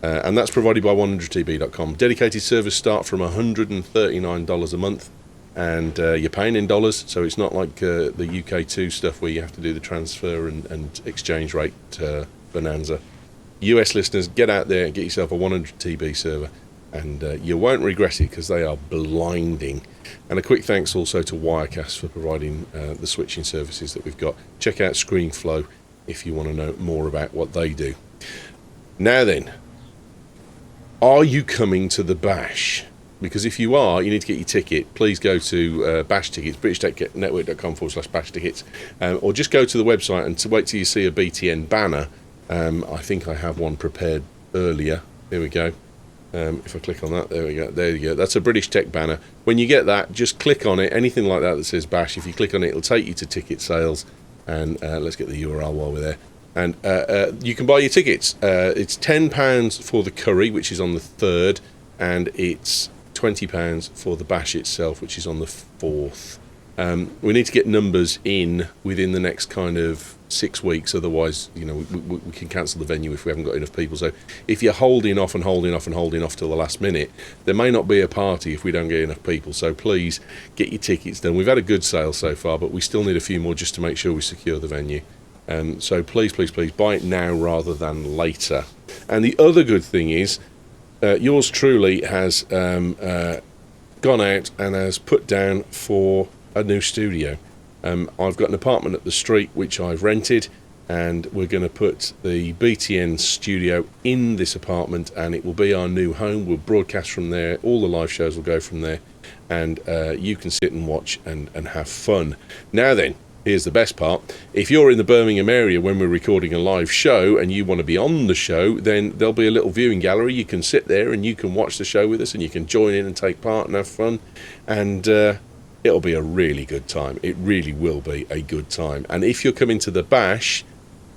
And that's provided by 100tb.com. Dedicated servers start from $139 a month, and you're paying in dollars, so it's not like the UK2 stuff where you have to do the transfer and exchange rate bonanza. US listeners, get out there and get yourself a 100TB server, and you won't regret it, because they are blinding. And a quick thanks also to Wirecast for providing the switching services that we've got. Check out ScreenFlow if you want to know more about what they do. Now then, are you coming to the Bash? Because if you are, you need to get your ticket. Please go to Bash Tickets, BritishTechNetwork.com/Bash Tickets, or just go to the website and wait till you see a BTN banner. I think I have one prepared earlier. Here we go. If I click on that, there we go. There you go. That's a British Tech banner. When you get that, just click on it. Anything like that says Bash, if you click on it, it'll take you to ticket sales. And let's get the URL while we're there. And you can buy your tickets. It's £10 for the curry, which is on the 3rd, and it's £20 for the bash itself, which is on the 4th. We need to get numbers in within the next kind of 6 weeks, otherwise, we can cancel the venue if we haven't got enough people. So if you're holding off till the last minute, there may not be a party if we don't get enough people. So please get your tickets done. We've had a good sale so far, but we still need a few more just to make sure we secure the venue. So please buy it now rather than later. And the other good thing is, yours truly has gone out and has put down for a new studio. I've got an apartment at the street which I've rented, and we're going to put the BTN studio in this apartment, and it will be our new home. We'll broadcast from there. All the live shows will go from there, and you can sit and watch and have fun. Now then, here's the best part. If you're in the Birmingham area when we're recording a live show and you want to be on the show, then there'll be a little viewing gallery. You can sit there and you can watch the show with us, and you can join in and take part and have fun. And it'll be a really good time. It really will be a good time. And if you're coming to the Bash,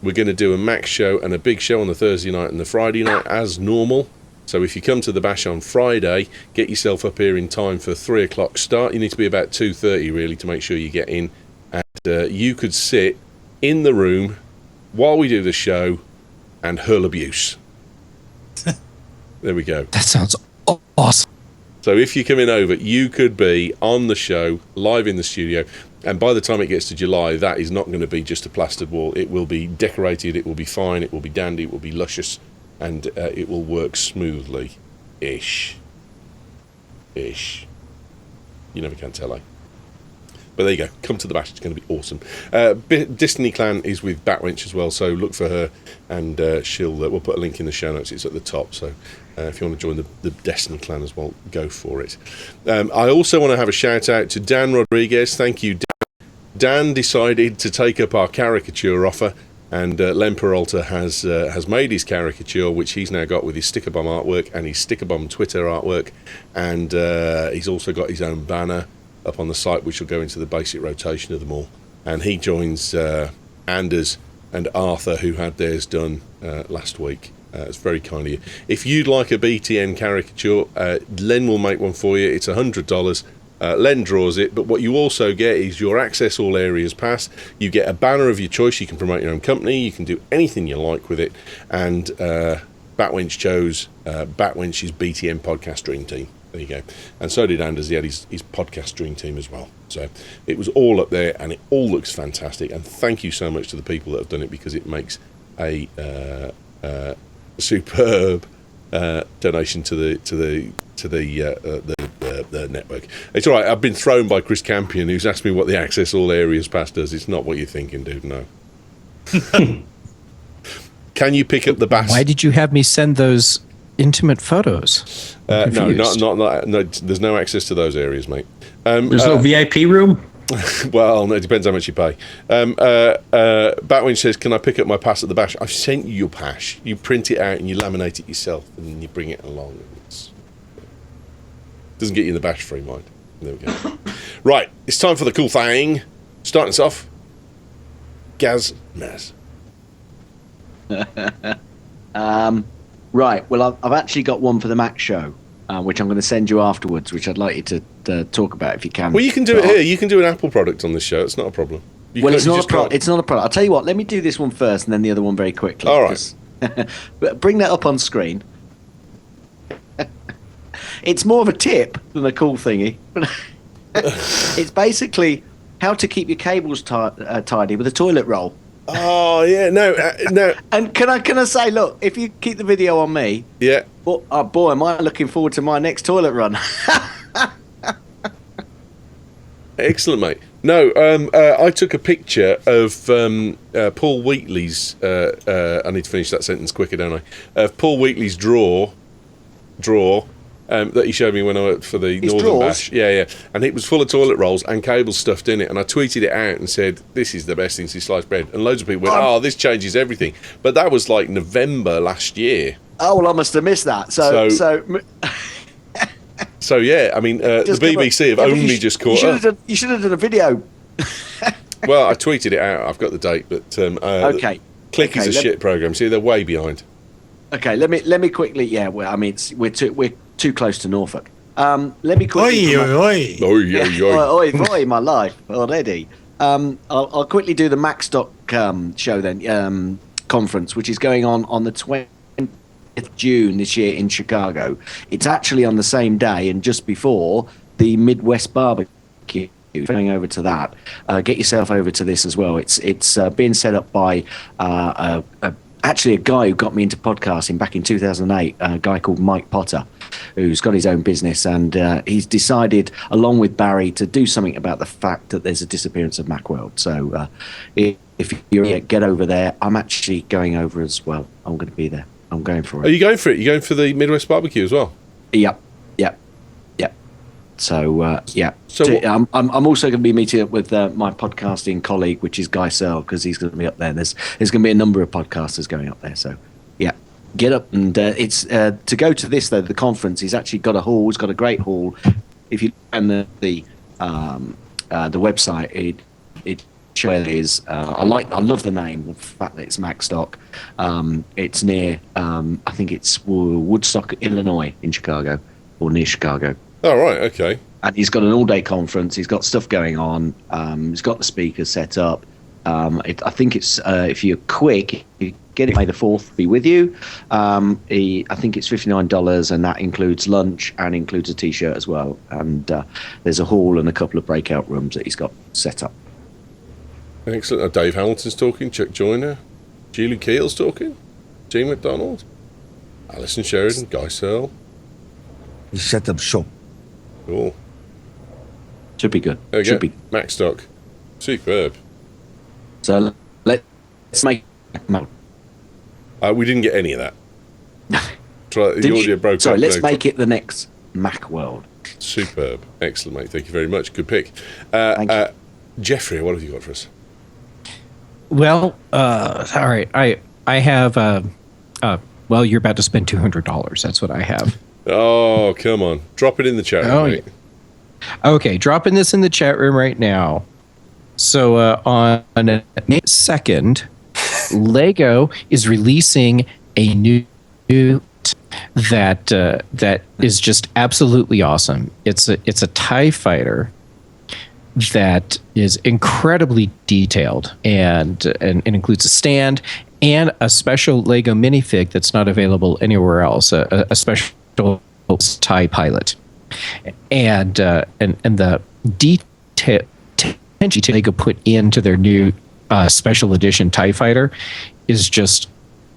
we're going to do a Max show and a big show on the Thursday night and the Friday night as normal. So if you come to the Bash on Friday, get yourself up here in time for 3 o'clock start. You need to be about 2:30 really to make sure you get in. And you could sit in the room while we do the show and hurl abuse. There we go. That sounds awesome. So if you're coming over, you could be on the show, live in the studio. And by the time it gets to July, that is not going to be just a plastered wall. It will be decorated, it will be fine, it will be dandy, it will be luscious, and it will work smoothly-ish. You never can tell, eh? But there you go. Come to the bash. It's going to be awesome. Destiny Clan is with Batwench as well, so look for her, and we'll put a link in the show notes. It's at the top, so if you want to join the Destiny Clan as well, go for it. I also want to have a shout out to Dan Rodriguez. Thank you, Dan. Dan decided to take up our caricature offer, and Len Peralta has made his caricature, which he's now got with his Sticker Bomb artwork and his Sticker Bomb Twitter artwork, and he's also got his own banner up on the site, which will go into the basic rotation of them all. And he joins Anders and Arthur, who had theirs done last week. It's very kind of you. If you'd like a BTN caricature, Len will make one for you. It's $100. Len draws it, but what you also get is your Access All Areas pass. You get a banner of your choice. You can promote your own company. You can do anything you like with it. And Batwench chose Batwench's BTN podcast dream team. There you go. And so did Anders. He had his podcast dream team as well. So it was all up there, and it all looks fantastic. And thank you so much to the people that have done it, because it makes a superb donation to the network. It's all right. I've been thrown by Chris Campion, who's asked me what the Access All Areas pass does. It's not what you're thinking, dude. No. Can you pick up the bass? Why did you have me send those intimate photos? No, not. No, there's no access to those areas, mate. There's no VIP room. Well, no, it depends how much you pay. Batwing says, "Can I pick up my pass at the bash?" I've sent you your pass. You print it out and you laminate it yourself, and then you bring it along. Doesn't get you in the bash free, mind. There we go. Right, it's time for the cool thing. Starting us off, Gazmaz. Right, well, I've actually got one for the Mac show, which I'm going to send you afterwards, which I'd like you to talk about if you can. Well, you can do it here. You can do an Apple product on this show. It's not a problem. It's not a product. I'll tell you what, let me do this one first and then the other one very quickly. All right. Bring that up on screen. It's more of a tip than a cool thingy. It's basically how to keep your cables tidy with a toilet roll. Oh yeah, no. And can I say, look, if you keep the video on me, yeah. Oh boy, am I looking forward to my next toilet run. Excellent, mate. No, I took a picture of Paul Wheatley's. I need to finish that sentence quicker, don't I? Of Paul Wheatley's drawer. That he showed me when I worked for the Northern Bash. Yeah. And it was full of toilet rolls and cables stuffed in it. And I tweeted it out and said, "This is the best thing since sliced bread." And loads of people went, "Oh, this changes everything." But that was like November last year. Oh, well, I must have missed that. So yeah, I mean, the BBC have only just caught up. You should have done a video. Well, I tweeted it out. I've got the date, but okay. Click is a shit program. See, they're way behind. Okay, let me quickly. Yeah, well, I mean, we're too close to Norfolk. Let me quickly. Oi, my life already. I'll quickly do the Macstock show then, conference, which is going on the 20th June this year in Chicago. It's actually on the same day and just before the Midwest Barbecue. Going over to that, get yourself over to this as well. It's being set up by actually a guy who got me into podcasting back in 2008, a guy called Mike Potter, who's got his own business, and he's decided, along with Barry, to do something about the fact that there's a disappearance of Macworld. So if you get over there, I'm actually going over as well. I'm going to be there. I'm going for it. Are you going for it? You're going for the Midwest Barbecue as well? Yep. So I'm also going to be meeting up with my podcasting colleague, which is Guy Searle, because he's going to be up there. There's going to be a number of podcasters going up there. So yeah, get up and it's to go to this though. The conference, he's actually got a hall. He's got a great hall. If you and the website, it shows. I love the name. The fact that it's Macstock. It's near. I think it's Woodstock, Illinois, in Chicago, or near Chicago. Oh, right, okay. And he's got an all-day conference. He's got stuff going on. He's got the speakers set up. I think it's if you're quick, you get it. May the 4th be with you. I think it's $59, and that includes lunch and includes a T-shirt as well. And there's a hall and a couple of breakout rooms that he's got set up. Excellent. Dave Hamilton's talking, Chuck Joyner, Julie Keel's talking, Gene McDonald, Alison Sheridan, Guy Searle. You set up shop. Cool. Should be good. There we Should go. be. Macstock. Superb. So let's make. We didn't get any of that. The audio broke up. Sorry, let's make it the next Macworld. Superb. Excellent, mate. Thank you very much. Good pick. Thank you. Jeffrey, what have you got for us? Well, all right. I have. Well, you're about to spend $200. That's what I have. Oh, come on. Drop it in the chat room, mate. Okay, dropping this in the chat room right now. So on May 2nd, Lego is releasing a new that is just absolutely awesome. It's a TIE fighter that is incredibly detailed and includes a stand and a special Lego minifig that's not available anywhere else. A special TIE pilot, and the detail attention Lego put into their new special edition TIE fighter is just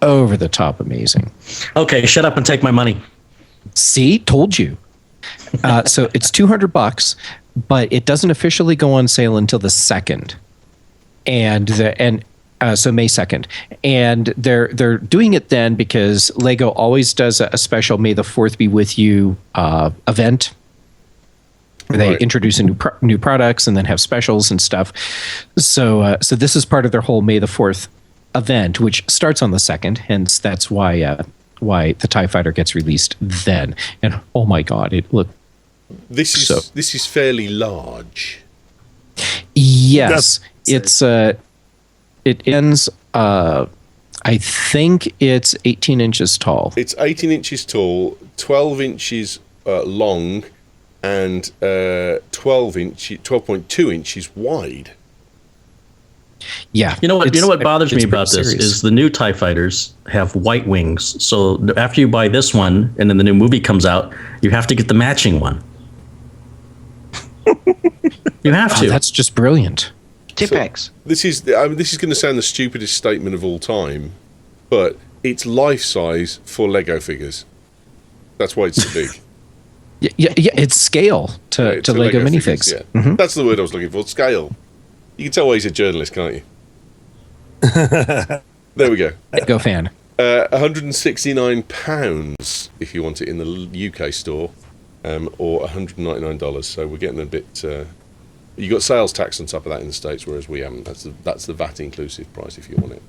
over the top amazing. Okay, shut up and take my money. See, told you. So it's $200, but it doesn't officially go on sale until the 2nd, so May 2nd, and they're doing it then because Lego always does a special May the 4th be with you event where they introduce new products and then have specials and stuff. So this is part of their whole May the 4th event, which starts on the 2nd. Hence, that's why the TIE Fighter gets released then. And oh my God, this is fairly large. Yes, it ends. I think it's 18 inches tall. It's 18 inches tall, 12 inches long, and 12.2 inches wide. Yeah. You know what bothers me about this is the new TIE fighters have white wings. So after you buy this one and then the new movie comes out, you have to get the matching one. You have to. That's just brilliant. Tipex. So this is going to sound the stupidest statement of all time, but it's life size for Lego figures. That's why it's so big. Yeah, it's scale to Lego minifigs. Figures, yeah. Mm-hmm. That's the word I was looking for. Scale. You can tell why he's a journalist, can't you? There we go. Lego fan. £169 if you want it in the UK store, or $199. So we're getting a bit. You got sales tax on top of that in the States, whereas we haven't. That's the VAT inclusive price if you want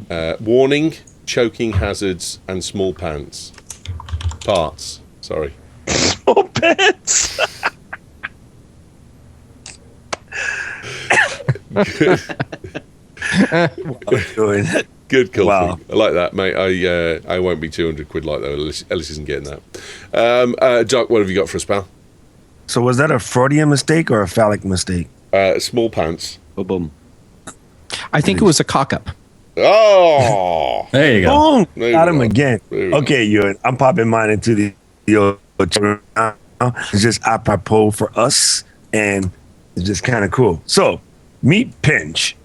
it. Warning: choking hazards and small parts. Sorry. Small pants. Good call. Wow. I like that, mate. I won't be £200 like that. Ellis isn't getting that. Doc, what have you got for us, pal? So was that a Freudian mistake or a phallic mistake? Small pants. Boom. I think it was a cock-up. Oh! There you go. Boom! Got him again. Okay, Ewan, I'm popping mine into the it's just apropos for us, and it's just kind of cool. So, meet Pinch,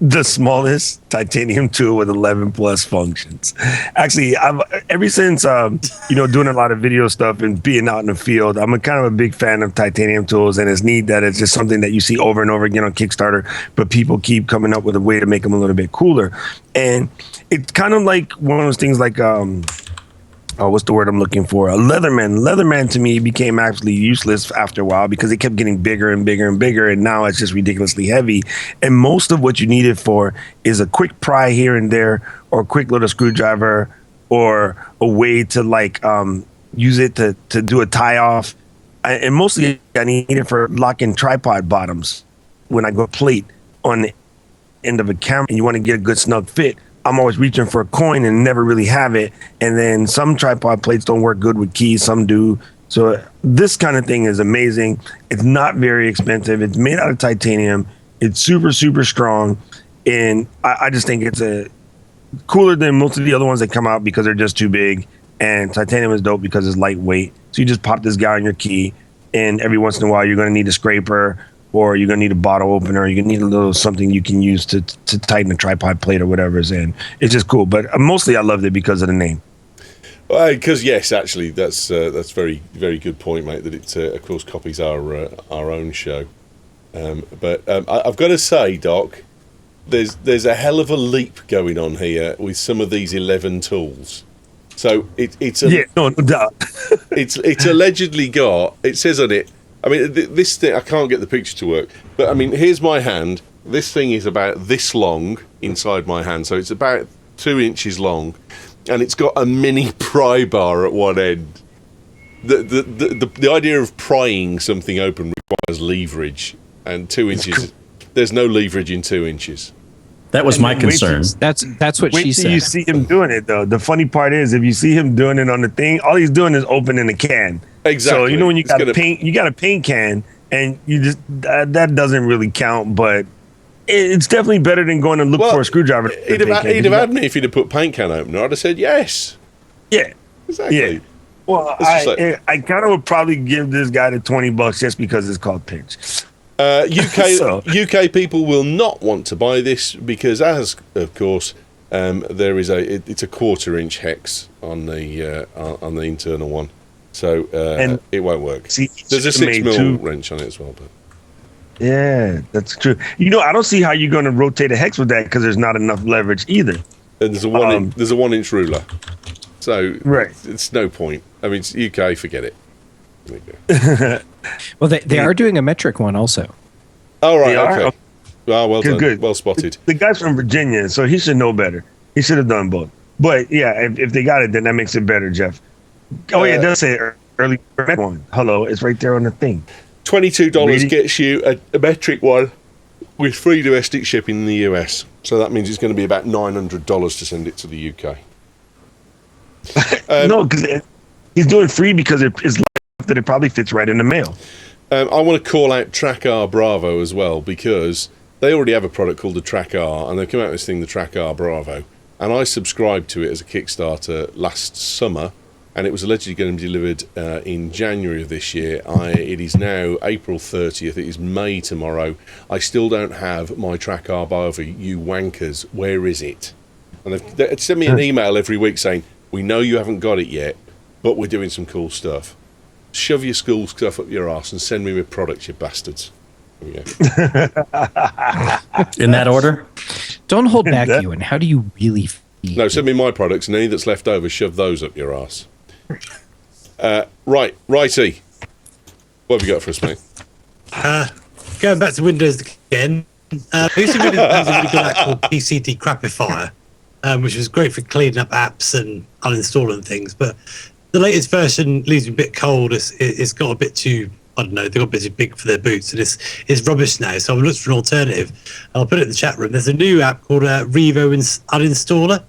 the smallest titanium tool with 11 plus functions. Actually, I've ever since doing a lot of video stuff and being out in the field, I'm kind of a big fan of titanium tools, and it's neat that it's just something that you see over and over again on Kickstarter, but people keep coming up with a way to make them a little bit cooler. And it's kind of like one of those things like what's the word I'm looking for? A Leatherman. Leatherman to me became actually useless after a while because it kept getting bigger and bigger and bigger, and now it's just ridiculously heavy. And most of what you need it for is a quick pry here and there, or a quick little screwdriver, or a way to use it to do a tie off. And mostly I need it for locking tripod bottoms. When I go plate on the end of a camera and you want to get a good snug fit, I'm always reaching for a coin and never really have it. And then some tripod plates don't work good with keys, some do. So this kind of thing is amazing. It's not very expensive. It's made out of titanium. It's super, super strong. And I just think it's cooler than most of the other ones that come out because they're just too big. And titanium is dope because it's lightweight. So you just pop this guy on your key, and every once in a while you're going to need a scraper, or you're going to need a bottle opener, or you're going to need a little something you can use to tighten a tripod plate or whatever is in. It's just cool. But mostly I loved it because of the name. Because yes, actually, that's very, very good point, mate. That it of course copies our own show. But I've got to say, Doc, there's a hell of a leap going on here with some of these 11 tools. So no doubt. it's allegedly got. It says on it. I mean, this thing, I can't get the picture to work, but I mean, here's my hand. This thing is about this long inside my hand, so it's about 2 inches long, and it's got a mini pry bar at one end. The idea of prying something open requires leverage, and 2 inches. There's no leverage in 2 inches. That was my concern. That's what she said. Wait till you see him doing it, though. The funny part is, if you see him doing it on the thing, all he's doing is opening a can. Exactly. So when you got a paint can, and you just that doesn't really count, but it's definitely better than going to look for a screwdriver. He'd have had me if he'd have put paint can opener. I'd have said yes. Yeah, exactly. Yeah. Well, I kind of would probably give this guy the $20 just because it's called Pinch. UK people will not want to buy this because, as of course, there is it's a 1/4 inch hex on the internal one, so it won't work. There's a 6mm wrench on it as well, but yeah, that's true. I don't see how you're going to rotate a hex with that because there's not enough leverage either. And there's a 1 inch ruler, so right. It's no point. I mean, it's UK, forget it. Well, they are doing a metric one also. Oh, right, okay. Well done. Good. Well spotted. The guy's from Virginia, so he should know better. He should have done both. But yeah, if they got it, then that makes it better, Jeff. Oh, yeah, it does say early one. Hello, it's right there on the thing. $22 gets you a metric one with free domestic shipping in the US. So that means it's going to be about $900 to send it to the UK. No, because he's doing free because it's that it probably fits right in the mail. I want to call out Track R Bravo as well because they already have a product called the Track R, and they've come out with this thing, the Track R Bravo, and I subscribed to it as a Kickstarter last summer, and it was allegedly going to be delivered in January of this year. It is now April 30th. It is May tomorrow. I still don't have my Track R Bravo. You wankers, where is it? And they send me an email every week saying, we know you haven't got it yet, but we're doing some cool stuff. Shove your school stuff up your arse and send me with products, you bastards. There we go. In that order? Don't hold back, Ewan. How do you really feel? No, send me my products, and any that's left over, shove those up your arse. Righty. What have you got for us, mate? Going back to Windows again. I used to really use a really good app called PC Decrapifier, which was great for cleaning up apps and uninstalling things, but the latest version leaves me a bit cold. It's got a bit too, I don't know, they got a bit too big for their boots, and it's rubbish now. So I've looked for an alternative. I'll put it in the chat room. There's a new app called Revo Uninstaller,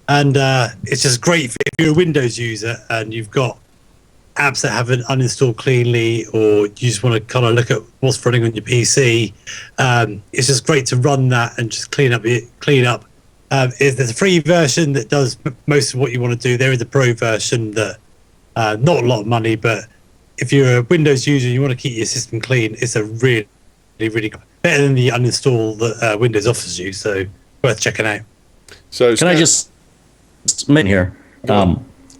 and it's just great if you're a Windows user and you've got apps that haven't uninstalled cleanly, or you just want to kind of look at what's running on your PC. It's just great to run that and just clean up. There's a free version that does most of what you want to do. There is a pro version that not a lot of money, but if you're a Windows user and you want to keep your system clean, it's a really, really good, better than the uninstall that Windows offers you. So worth checking out. So can I just mention here?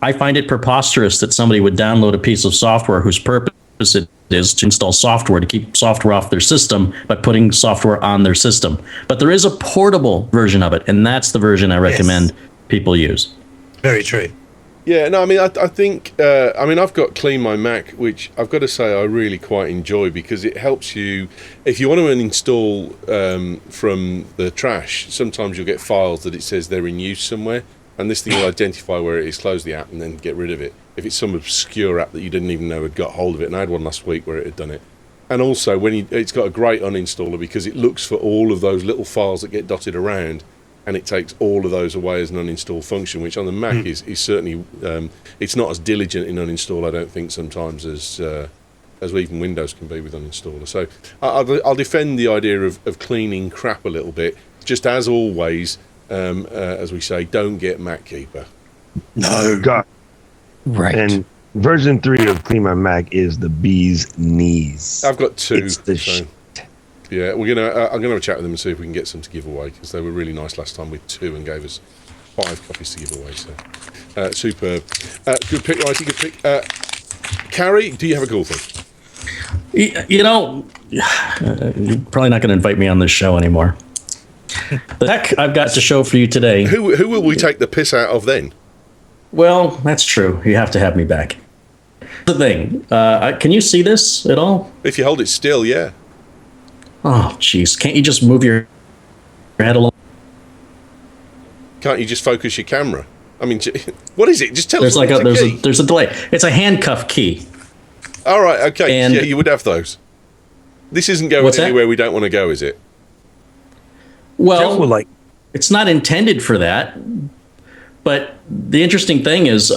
I find it preposterous that somebody would download a piece of software whose purpose it is to install software to keep software off their system by putting software on their system. But there is a portable version of it, and that's the version I recommend people use. Very true. Yeah, no, I mean, I think, I've got Clean My Mac, which I've got to say I really quite enjoy because it helps you, if you want to uninstall from the trash, sometimes you'll get files that it says they're in use somewhere, and this thing will identify where it is, close the app, and then get rid of it. If it's some obscure app that you didn't even know had got hold of it, and I had one last week where it had done it. And also, it's got a great uninstaller because it looks for all of those little files that get dotted around, and it takes all of those away as an uninstall function, which on the Mac is certainly, it's not as diligent in uninstall, I don't think, sometimes as even Windows can be with uninstaller. So I'll defend the idea of cleaning crap a little bit. Just as always, as we say, don't get Mac Keeper. No. God. Right. And version 3 of Clean My Mac is the bee's knees. I've got 2. It's the so, yeah, I'm gonna have a chat with them and see if we can get some to give away, because they were really nice last time with 2 and gave us 5 copies to give away. So superb. Good pick, Wrighty. Good pick. Carey, do you have a cool thing? You know, you're probably not going to invite me on this show anymore. The heck I've got to show for you today. Who will we take the piss out of then? Well, that's true. You have to have me back. The thing, can you see this at all? If you hold it still, yeah. Oh, jeez. Can't you just move your head along? Can't you just focus your camera? I mean, what is it? Just tell us. There's a delay. It's a handcuff key. All right, okay. And yeah, you would have those. This isn't going anywhere we don't want to go, is it? Well, it's not intended for that. But the interesting thing is,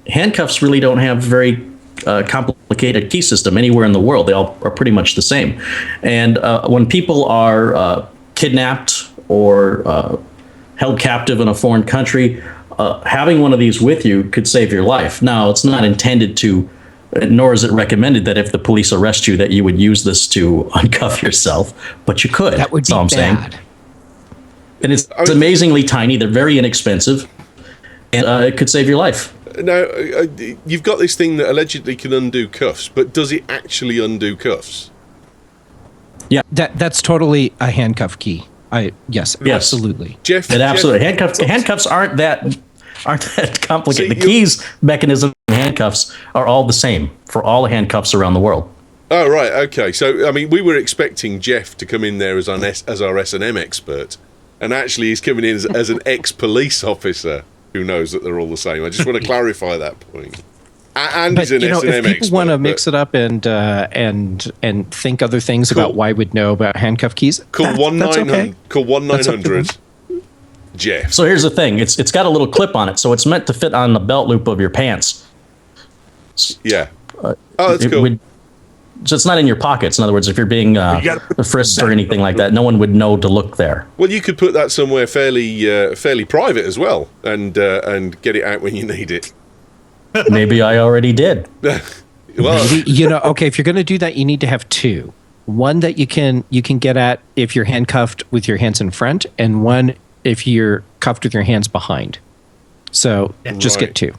handcuffs really don't have very complicated key system anywhere in the world. They all are pretty much the same. And when people are kidnapped or held captive in a foreign country, having one of these with you could save your life. Now, it's not intended to, nor is it recommended that if the police arrest you that you would use this to uncuff yourself, but you could. That would be all I'm bad. saying. And it's amazingly tiny. They're very inexpensive, and it could save your life. Now, you've got this thing that allegedly can undo cuffs, but does it actually undo cuffs? Yeah, That's totally a handcuff key. Yes, absolutely. Jeff, absolutely. Handcuffs aren't that complicated. The keys mechanism in handcuffs are all the same for all the handcuffs around the world. Oh, right, okay. So, I mean, we were expecting Jeff to come in there as our S&M expert, and actually he's coming in as an ex-police officer who knows that they're all the same. I just want to clarify that point. And he's an S&M expert. If people want to mix it up and think other things about why we'd know about handcuff keys, call 1-900. Okay. Call 1-900. Jeff. So here's the thing: it's got a little clip on it, so it's meant to fit on the belt loop of your pants. Yeah. Oh, that's cool. So it's not in your pockets. In other words, if you're being frisked or anything like that, no one would know to look there. Well, you could put that somewhere fairly private as well, and get it out when you need it. Maybe I already did. Well, okay, if you're going to do that, you need to have 2. One that you can get at if you're handcuffed with your hands in front, and one if you're cuffed with your hands behind. So just get 2.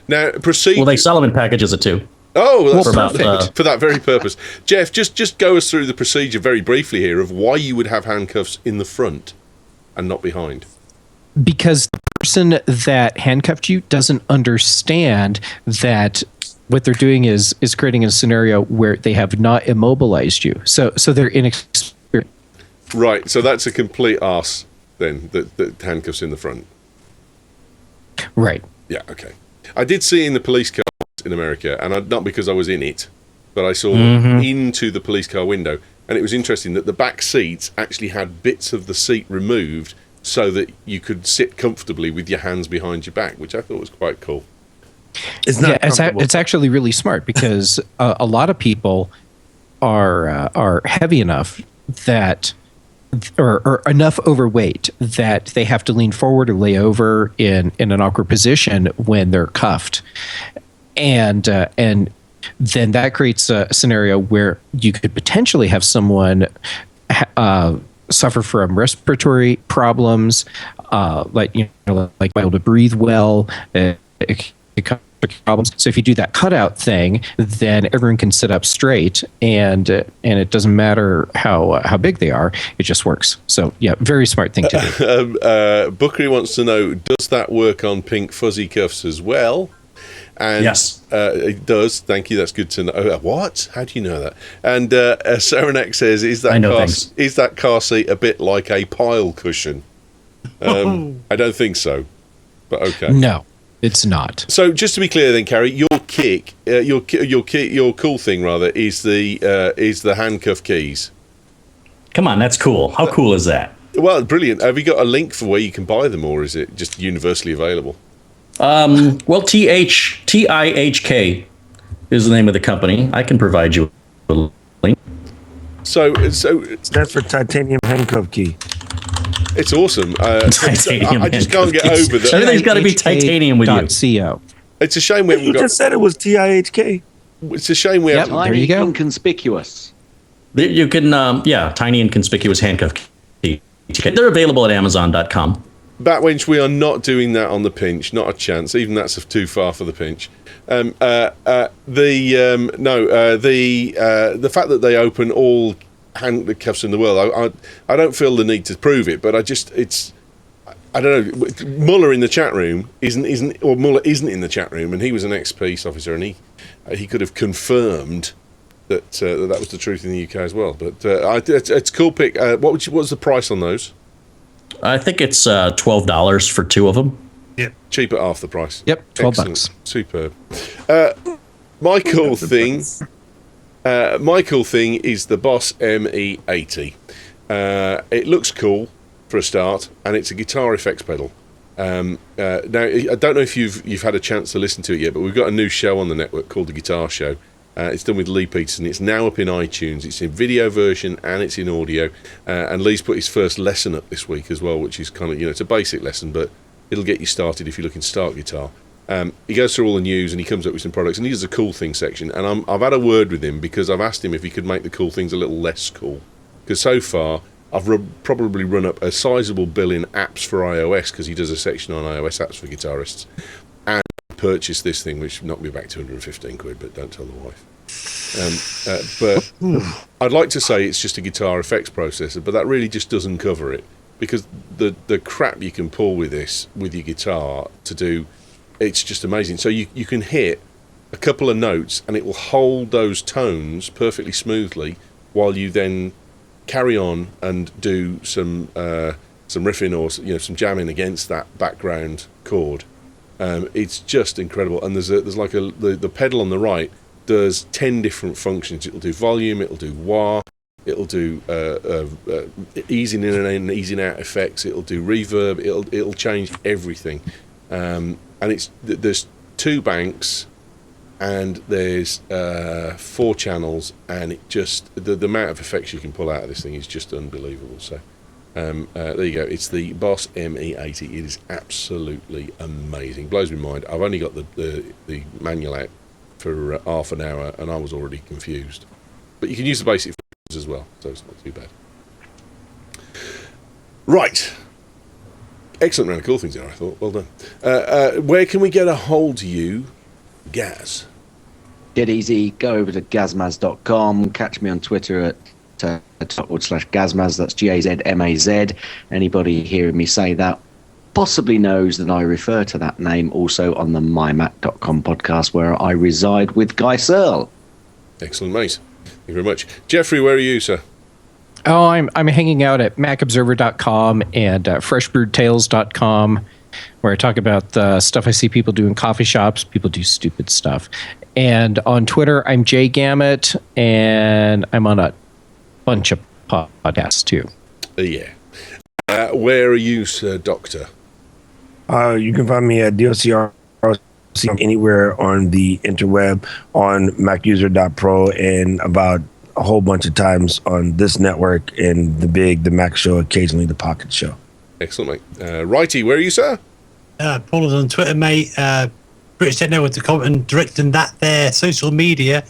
Now, proceed. Well, they sell them in packages of 2. Oh, that's perfect. For that very purpose. Jeff, just go us through the procedure very briefly here of why you would have handcuffs in the front and not behind. Because the person that handcuffed you doesn't understand that what they're doing is creating a scenario where they have not immobilized you. So they're inexperienced. Right, so that's a complete arse then, the handcuffs in the front. Right. Yeah, okay. I did see in the police car in America, and not because I was in it, but I saw into the police car window, and it was interesting that the back seats actually had bits of the seat removed so that you could sit comfortably with your hands behind your back, which I thought was quite cool. It's actually really smart because a lot of people are heavy enough that or enough overweight that they have to lean forward or lay over in an awkward position when they're cuffed. And then that creates a scenario where you could potentially have someone suffer from respiratory problems, like be able to breathe well, problems. So if you do that cutout thing, then everyone can sit up straight, and it doesn't matter how big they are. It just works. So yeah, very smart thing to do. Bookery wants to know: does that work on pink fuzzy cuffs as well? And yes, it does. Thank you. That's good to know. What? How do you know that? And Serenak says, "Is that car seat a bit like a pile cushion?" I don't think so, but okay. No, it's not. So just to be clear, then, Carey, your cool thing rather is the handcuff keys. Come on, that's cool. How cool is that? Well, brilliant. Have you got a link for where you can buy them, or is it just universally available? Well, TIHK is the name of the company. I can provide you a link. So that's for titanium handcuff key. It's awesome. Titanium I just can't get over that. Everything's got to be titanium with you. .co. It's a shame we haven't You got. just said it was TIHK. It's a shame we Yep. haven't. There Tiny, you go. inconspicuous. You can, tiny inconspicuous handcuff key. They're available at Amazon.com. Batwench, we are not doing that on the pinch. Not a chance. Even that's too far for the pinch. The fact that they open all handcuffs in the world, I don't feel the need to prove it, but I don't know. Muller in the chat room Muller isn't in the chat room, and he was an ex-peace officer, and he could have confirmed that that was the truth in the UK as well. But it's a cool pick. What's the price on those? I think it's $12 for 2 of them. Yep. Cheap at half the price. Yep, $12. Superb. My cool thing is the Boss ME80. It looks cool for a start, and it's a guitar effects pedal. Now, I don't know if you've had a chance to listen to it yet, but we've got a new show on the network called The Guitar Show. It's done with Lee Peterson. It's now up in iTunes. It's in video version and it's in audio. And Lee's put his first lesson up this week as well, which is kind of, it's a basic lesson, but it'll get you started if you're looking to start guitar. He goes through all the news and he comes up with some products, and he does a cool thing section. And I've had a word with him because I've asked him if he could make the cool things a little less cool. Because so far, I've probably run up a sizable bill in apps for iOS, because he does a section on iOS apps for guitarists. And purchased this thing, which knocked me back 215 quid, but don't tell the wife. But I'd like to say it's just a guitar effects processor, but that really just doesn't cover it, because the crap you can pull with this, with your guitar, to do, it's just amazing. So you can hit a couple of notes and it will hold those tones perfectly smoothly while you then carry on and do some riffing or some jamming against that background chord. It's just incredible. And there's like the pedal on the right does 10 different functions. It'll do volume, it'll do wah, it'll do easing in and easing out effects, it'll do reverb, it'll change everything. And there's 2 banks and there's 4 channels, and it just the amount of effects you can pull out of this thing is just unbelievable. So there you go. It's the Boss ME80. It is absolutely amazing. Blows my mind. I've only got the manual out for half an hour, and I was already confused. But you can use the basic functions as well, so it's not too bad. Right. Excellent round of cool things there, I thought. Well done. Where can we get a hold of you, Gaz? Get easy. Go over to gazmaz.com. Catch me on Twitter at /Gazmaz. That's Gazmaz. Anybody hearing me say that possibly knows that I refer to that name also on the mymac.com podcast, where I reside with Guy Searle. Excellent, mate. Thank you very much. Jeffrey, where are you, sir? Oh, I'm hanging out at macobserver.com and freshbrewedtales.com, where I talk about the stuff I see people do in coffee shops. People do stupid stuff. And on Twitter, I'm Jay Gammett, and I'm on a bunch of podcasts too. Yeah. Where are you, Sir Doctor? You can find me at DOCR anywhere on the interweb, on macuser.pro, and about a whole bunch of times on this network and the Mac Show, occasionally the Pocket Show. Excellent, mate. Wrighty, where are you, sir? Paul is on Twitter, mate. British Techno.com, and directing that there social media.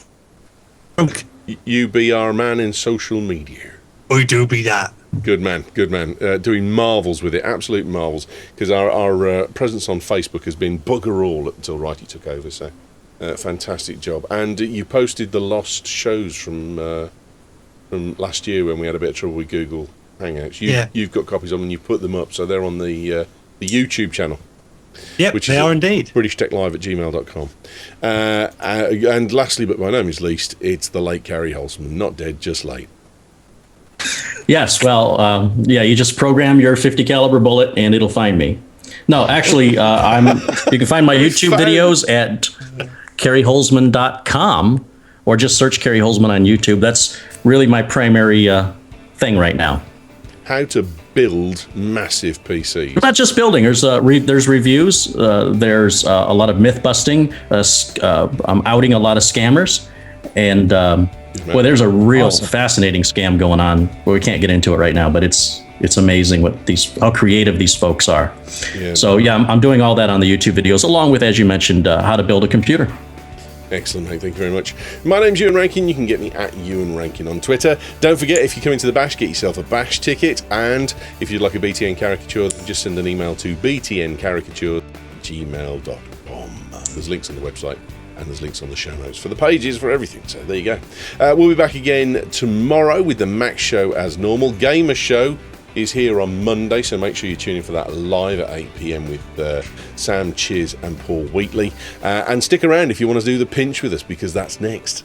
You be our man in social media. I do be that. Good man, good man. Doing marvels with it, absolute marvels. Because our presence on Facebook has been bugger all until Wrighty took over. So, fantastic job. And you posted the lost shows from last year when we had a bit of trouble with Google Hangouts. You've got copies of them and you've put them up, so they're on the YouTube channel. Yep, which they are indeed. BritishTechLive@gmail.com. And lastly, but by no means least, it's the late Carey Holzman. Not dead, just late. Yes, well, you just program your 50 caliber bullet and it'll find me. No, actually, you can find my YouTube videos at CareyHolzman.com, or just search Carey Holzman on YouTube. That's really my primary thing right now. How to build massive PCs. Not just building. There's reviews. There's a lot of myth busting. I'm outing a lot of scammers, and there's a real fascinating scam going on where we can't get into it right now, but it's It's amazing how creative these folks are. Yeah. So yeah, I'm doing all that on the YouTube videos, along with, as you mentioned, how to build a computer. Excellent, mate. Thank you very much. My name's Ewan Rankin. You can get me at Ewan Rankin on Twitter. Don't forget, if you come into the bash, get yourself a bash ticket. And if you'd like a BTN caricature, just send an email to btncaricature@gmail.com. There's links on the website, and there's links on the show notes for the pages, for everything. So there you go. We'll be back again tomorrow with the Mac Show as normal. Gamer Show is here on Monday, so make sure you tune in for that live at 8 p.m. with Sam Chiz and Paul Wheatley. And stick around if you want to do the pinch with us, because that's next.